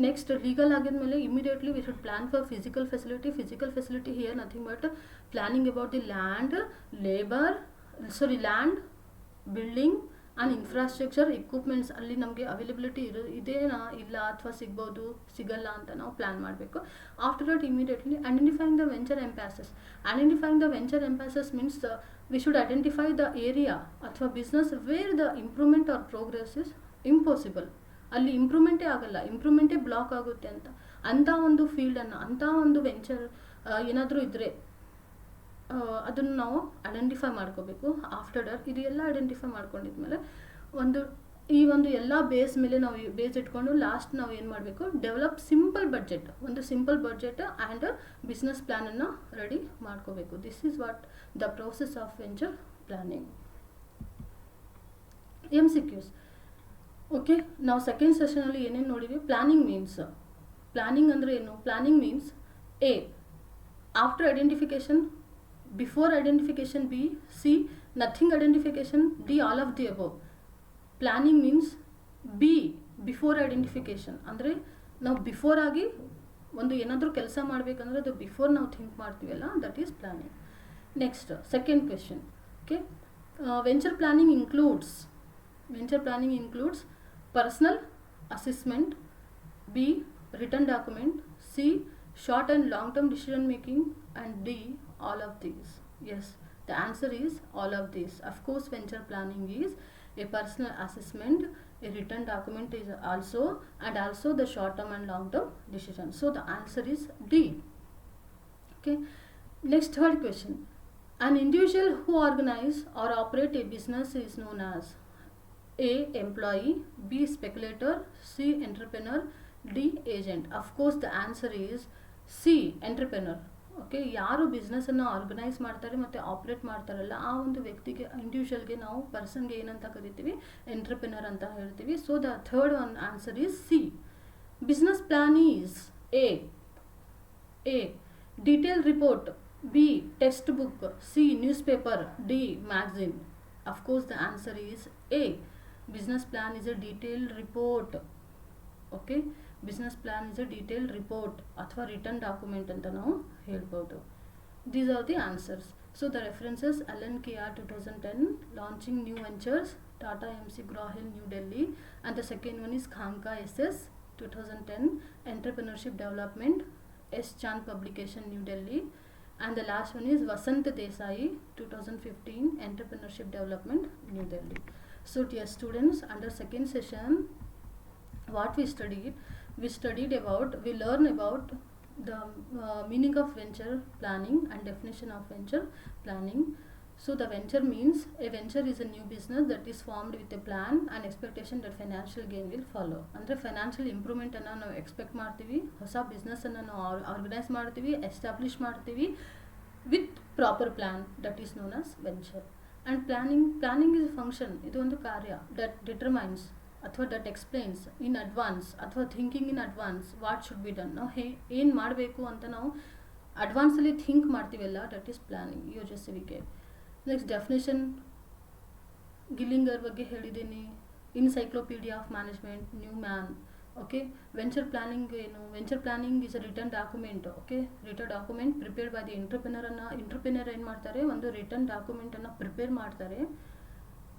Next legal ಆಗಿದ್ಮೇಲೆ immediately we should plan for physical facility here nothing but planning about the land, land, building and infrastructure, equipments ಅಲ್ಲಿ ನಮಗೆ availability ಇದೇನಾ ಇಲ್ಲ ಅಥವಾ ಸಿಗ್ಬೋದು ಸಿಗಲ್ಲ ಅಂತ ನಾವು ಪ್ಲ್ಯಾನ್ ಮಾಡಬೇಕು. After that immediately identifying the venture impasses means we should identify the area ಅಥವಾ business where the improvement or progress is impossible. ಅಲ್ಲಿ ಇಂಪ್ರೂವ್ಮೆಂಟೇ ಆಗಲ್ಲ, ಇಂಪ್ರೂವ್ಮೆಂಟೇ ಬ್ಲಾಕ್ ಆಗುತ್ತೆ ಅಂಥ ಒಂದು ಫೀಲ್ಡನ್ನು, ಅಂಥ ಒಂದು ವೆಂಚರ್ ಏನಾದರೂ ಇದ್ದರೆ ಅದನ್ನು ನಾವು ಐಡೆಂಟಿಫೈ ಮಾಡ್ಕೋಬೇಕು. ಆಫ್ಟರ್ ದಟ್ ಇದು ಎಲ್ಲ ಐಡೆಂಟಿಫೈ ಮಾಡ್ಕೊಂಡಿದ್ಮೇಲೆ ಈ ಒಂದು ಎಲ್ಲ ಬೇಸ್ ಮೇಲೆ ನಾವು ಬೇಸ್ ಇಟ್ಕೊಂಡು ಲಾಸ್ಟ್ ನಾವು ಏನು ಮಾಡಬೇಕು, develop simple budget and business ಪ್ಲ್ಯಾನನ್ನು ರೆಡಿ ಮಾಡ್ಕೋಬೇಕು. This is what the process of venture planning. MCQs. Okay, ನಾವು ಸೆಕೆಂಡ್ ಸೆಷನಲ್ಲಿ ಏನೇನು ನೋಡಿದ್ವಿ? ಪ್ಲ್ಯಾನಿಂಗ್ ಅಂದರೆ ಏನು? Planning means A, after identification, before identification B, C, nothing identification, D, all of the above. Planning means B, before identification. ಅಂದರೆ ನಾವು before ಆಗಿ ಒಂದು ಏನಾದರೂ ಕೆಲಸ ಮಾಡಬೇಕಂದ್ರೆ ಅದು ಬಿಫೋರ್ ನಾವು ಥಿಂಕ್ ಮಾಡ್ತೀವಲ್ಲ, that is planning. Next second question. Okay, venture planning includes personal assessment, B, written document, C, short and long term decision making, and D, all of these. Yes, the answer is all of these. Of course, venture planning is a personal assessment, a written document is also the short term and long term decision. So the answer is D. Okay, next third question. An individual who organize or operate a business is known as A, employee, B, speculator, C, entrepreneur, D, agent. Of course the answer is C, entrepreneur. Okay, ಯಾರು ಬಿಸ್ನೆಸ್ಸನ್ನು organise ಮಾಡ್ತಾರೆ ಮತ್ತು operate ಮಾಡ್ತಾರಲ್ಲ ಆ ಒಂದು ವ್ಯಕ್ತಿಗೆ, ಇಂಡಿವಿಜುವಲ್ಗೆ, ನಾವು ಪರ್ಸನ್ಗೆ ಏನಂತ ಕರಿತೀವಿ? ಎಂಟ್ರಪ್ರೆನರ್ ಅಂತ ಹೇಳ್ತೀವಿ. So the third one answer is C. Business plan is A, detail report, B, text book, C, news paper, D, magazine. Of course the answer is A. Business plan is a detailed report. Okay, business plan is a detailed report ಅಥವಾ written document ಅಂತ ನಾವು ಹೇಳ್ಬೋದು. These are the answers. So the references: Alan KR 2010, Launching New Ventures, Tata MC Grahill, New Delhi, and the second one is Khanka SS 2010, Entrepreneurship Development, S. Chand Publication, New Delhi, and the last one is Vasant Desai 2015, Entrepreneurship Development, New Delhi. So dear students, under second session what we learn about the meaning of venture planning and definition of venture planning. So the venture means a venture is a new business that is formed with a plan and expectation that financial gain will follow. ಅಂದರೆ financial ಇಂಪ್ರೂವ್ಮೆಂಟನ್ನು ನಾವು expect ಮಾಡ್ತೀವಿ, ಹೊಸ ಬಿಸ್ನೆಸ್ಸನ್ನು ನಾವು organise ಮಾಡ್ತೀವಿ, establish ಮಾಡ್ತೀವಿ with proper plan, that is known as venture. And planning is function, ಇದು ಒಂದು ಕಾರ್ಯ ದಟ್ ಡಿಟರ್ಮೈನ್ಸ್ ಅಥವಾ ದಟ್ ಎಕ್ಸ್ಪ್ಲೇನ್ಸ್ ಇನ್ ಅಡ್ವಾನ್ಸ್ ಅಥವಾ thinking in advance what should be done. ನಾವು ಏನು ಮಾಡಬೇಕು ಅಂತ ನಾವು ಅಡ್ವಾನ್ಸಲ್ಲಿ ಥಿಂಕ್ ಮಾಡ್ತೀವಲ್ಲ, ದಟ್ ಈಸ್ ಪ್ಲ್ಯಾನಿಂಗ್, ಯೋಚಿಸುವಿಕೆ. ನೆಕ್ಸ್ಟ್ ಡೆಫಿನೇಷನ್ ಗಿಲ್ಲಿಂಗರ್ ಬಗ್ಗೆ ಹೇಳಿದ್ದೀನಿ, encyclopaedia of management, Newman. Okay, venture planning ಏನು? Venture planning is a return document. Okay, return document prepared by the ಎಂಟ್ರಪ್ರೆನರ್ ಏನು ಮಾಡ್ತಾರೆ, ಒಂದು ರಿಟರ್ನ್ ಡಾಕ್ಯುಮೆಂಟನ್ನು ಪ್ರಿಪೇರ್ ಮಾಡ್ತಾರೆ.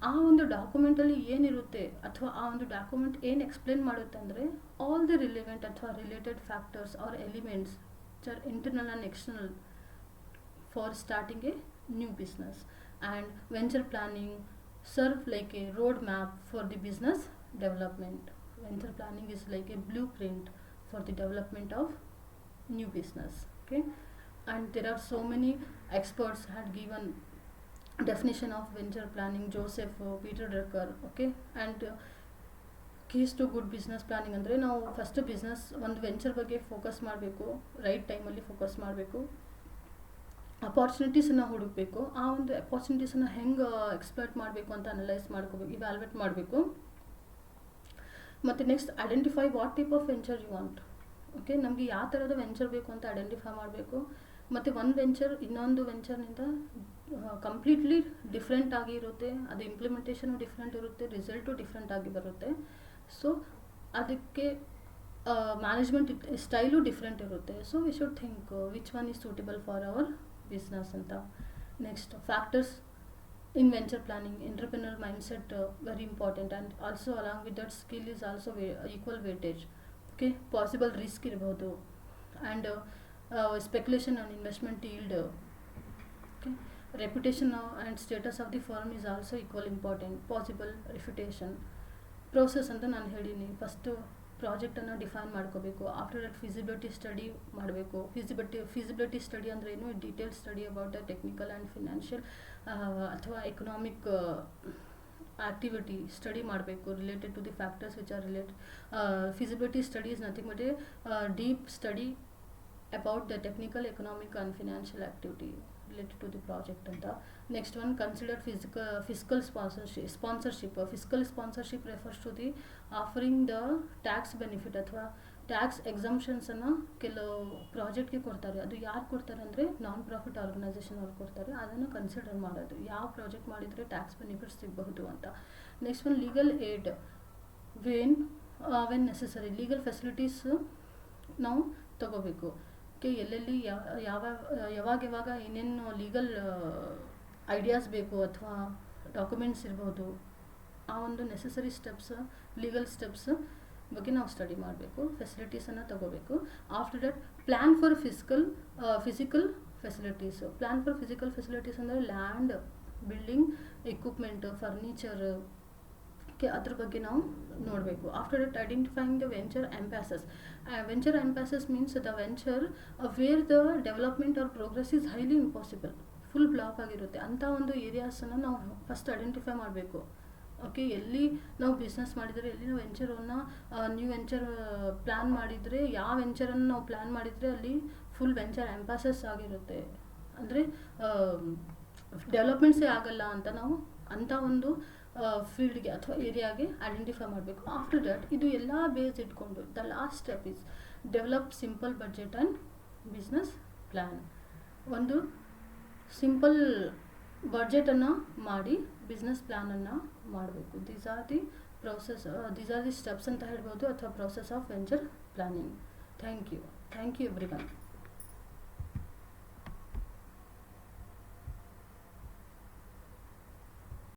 ಆ ಒಂದು ಡಾಕ್ಯುಮೆಂಟಲ್ಲಿ ಏನಿರುತ್ತೆ ಅಥವಾ ಆ ಒಂದು ಡಾಕ್ಯುಮೆಂಟ್ ಏನು ಎಕ್ಸ್ಪ್ಲೇನ್ ಮಾಡುತ್ತೆ ಅಂದರೆ ಆಲ್ ದಿ ರಿಲೆವೆಂಟ್ ಅಥವಾ related factors are elements which R internal and external for starting a new business. And venture planning serve like a roadmap for the business development. Venture planning is like a blueprint for the development of new business. Okay, and there are so many experts had given definition of venture planning, Joseph, Peter Drucker. Okay, and keys to good business planning ಅಂದರೆ ನಾವು first business ಒಂದು venture ಬಗ್ಗೆ focus ಮಾಡಬೇಕು, right ಟೈಮಲ್ಲಿ focus ಮಾಡಬೇಕು, ಅಪಾರ್ಚುನಿಟೀಸನ್ನು ಹುಡುಕಬೇಕು, ಆ ಒಂದು ಅಪಾರ್ಚುನಿಟೀಸನ್ನು ಹೆಂಗೆ ಎಕ್ಸ್ಪ್ಲೋಟ್ ಮಾಡಬೇಕು ಅಂತ ಅನಲೈಸ್ ಮಾಡ್ಕೋಬೇಕು, ಇವ್ಯಾಲ್ಯೂಯೇಟ್ ಮಾಡಬೇಕು. ಮತ್ತು next identify what type of venture you want. Okay, ನಮಗೆ ಯಾವ ಥರದ ವೆಂಚರ್ ಬೇಕು ಅಂತ ಐಡೆಂಟಿಫೈ ಮಾಡಬೇಕು. ಮತ್ತು ಒಂದು ವೆಂಚರ್ ಇನ್ನೊಂದು ವೆಂಚರ್ನಿಂದ ಕಂಪ್ಲೀಟ್ಲಿ ಡಿಫ್ರೆಂಟ್ ಆಗಿರುತ್ತೆ, ಅದು ಇಂಪ್ಲಿಮೆಂಟೇಷನು ಡಿಫ್ರೆಂಟ್ ಇರುತ್ತೆ, ರಿಸಲ್ಟು ಡಿಫ್ರೆಂಟ್ ಆಗಿ ಬರುತ್ತೆ. ಸೊ ಅದಕ್ಕೆ ಮ್ಯಾನೇಜ್ಮೆಂಟ್ ಸ್ಟೈಲು ಡಿಫ್ರೆಂಟ್ ಇರುತ್ತೆ. So we should think which one is suitable for our business ಅಂತ. Next factors in venture planning, entrepreneurial mindset very important, and also along with that skill is also equal weightage. Okay, possible risk irbodu, and speculation on investment yield. Okay, reputation and status of the firm is also equal important. Possible refutation process ಅಂತ ನಾನು ಹೇಳಿನಿ. First ಪ್ರಾಜೆಕ್ಟನ್ನು define ಮಾಡ್ಕೋಬೇಕು. After that feasibility study ಮಾಡಬೇಕು. Feasibility study ಅಂದರೆ ಏನು? Detail study about the technical and financial ಅಥವಾ economic activity study ಮಾಡಬೇಕು related to the factors which are related. Feasibility study is nothing but a deep study about the technical, economic and financial activity related to the project anta. Next one, consider fiscal sponsorship. Fiscal sponsorship refers to the offering the tax benefit ಅಥವಾ tax ಎಕ್ಸಂಪ್ಷನ್ಸನ್ನು ಕೆಲವು ಪ್ರಾಜೆಕ್ಟ್ಗೆ ಕೊಡ್ತಾರೆ. ಅದು ಯಾರು ಕೊಡ್ತಾರೆ ಅಂದರೆ non profit organisation ಅವ್ರು ಕೊಡ್ತಾರೆ. ಅದನ್ನು ಕನ್ಸಿಡರ್ ಮಾಡೋದು ಯಾವ ಪ್ರಾಜೆಕ್ಟ್ ಮಾಡಿದರೆ ಟ್ಯಾಕ್ಸ್ ಬೆನಿಫಿಟ್ಸ್ ಸಿಗಬಹುದು ಅಂತ. Next one, legal aid when necessary. Legal facilities ನಾವು ತಗೋಬೇಕು. ಎಲ್ಲೆಲ್ಲಿ ಯಾವಾಗ ಏನೇನು ಲೀಗಲ್ ಐಡಿಯಾಸ್ ಬೇಕು ಅಥವಾ ಡಾಕ್ಯುಮೆಂಟ್ಸ್ ಇರ್ಬೋದು, ಆ ಒಂದು ನೆಸೆಸರಿ ಸ್ಟೆಪ್ಸ್, ಲೀಗಲ್ ಸ್ಟೆಪ್ಸ್ ಬಗ್ಗೆ ನಾವು ಸ್ಟಡಿ ಮಾಡಬೇಕು. ಫೆಸಿಲಿಟೀಸನ್ನು ತಗೋಬೇಕು. After that plan for physical facilities. Plan for physical facilities ಅಂದರೆ ಲ್ಯಾಂಡ್, ಬಿಲ್ಡಿಂಗ್, ಎಕ್ವಿಪ್ಮೆಂಟ್, ಫರ್ನಿಚರ್, ಅದ್ರ ಬಗ್ಗೆ ನಾವು ನೋಡಬೇಕು. After that identifying the venture impasses. Venture impasses means the venture where the development or progress is highly impossible, full block ಆಗಿರುತ್ತೆ. ಅಂಥ ಒಂದು ಏರಿಯಾಸನ್ನು ನಾವು first identify ಮಾಡಬೇಕು. ಓಕೆ, ಎಲ್ಲಿ ನಾವು ಬಿಸ್ನೆಸ್ ಮಾಡಿದರೆ, ಎಲ್ಲಿ ನಾವು ವೆಂಚರನ್ನು ನ್ಯೂ ವೆಂಚರ್ ಪ್ಲ್ಯಾನ್ ಮಾಡಿದರೆ, ಯಾವ ವೆಂಚರನ್ನು ನಾವು ಪ್ಲ್ಯಾನ್ ಮಾಡಿದರೆ ಅಲ್ಲಿ ಫುಲ್ ವೆಂಚರ್ ಎಂಪ್ಯಾಸಸ್ ಆಗಿರುತ್ತೆ, ಅಂದರೆ ಡೆವಲಪ್ಮೆಂಟ್ಸೇ ಆಗಲ್ಲ ಅಂತ ನಾವು ಅಂಥ ಒಂದು ಫೀಲ್ಡ್ಗೆ ಅಥವಾ ಏರಿಯಾಗೆ ಐಡೆಂಟಿಫೈ ಮಾಡಬೇಕು. ಆಫ್ಟರ್ ದಟ್ ಇದು ಎಲ್ಲ ಬೇಸ್ ಇಟ್ಕೊಂಡು the last step is develop simple budget and business plan. ಒಂದು ಸಿಂಪಲ್ ಬಡ್ಜೆಟನ್ನು ಮಾಡಿ ಬಿಸ್ನೆಸ್ ಪ್ಲ್ಯಾನನ್ನು ಮಾಡಬೇಕು. ದೀಸ್ ಆರ್ ದಿ ಸ್ಟೆಪ್ಸ್ ಅಂತ ಹೇಳ್ಬೋದು, ಅಥವಾ process of venture planning. Thank you every one.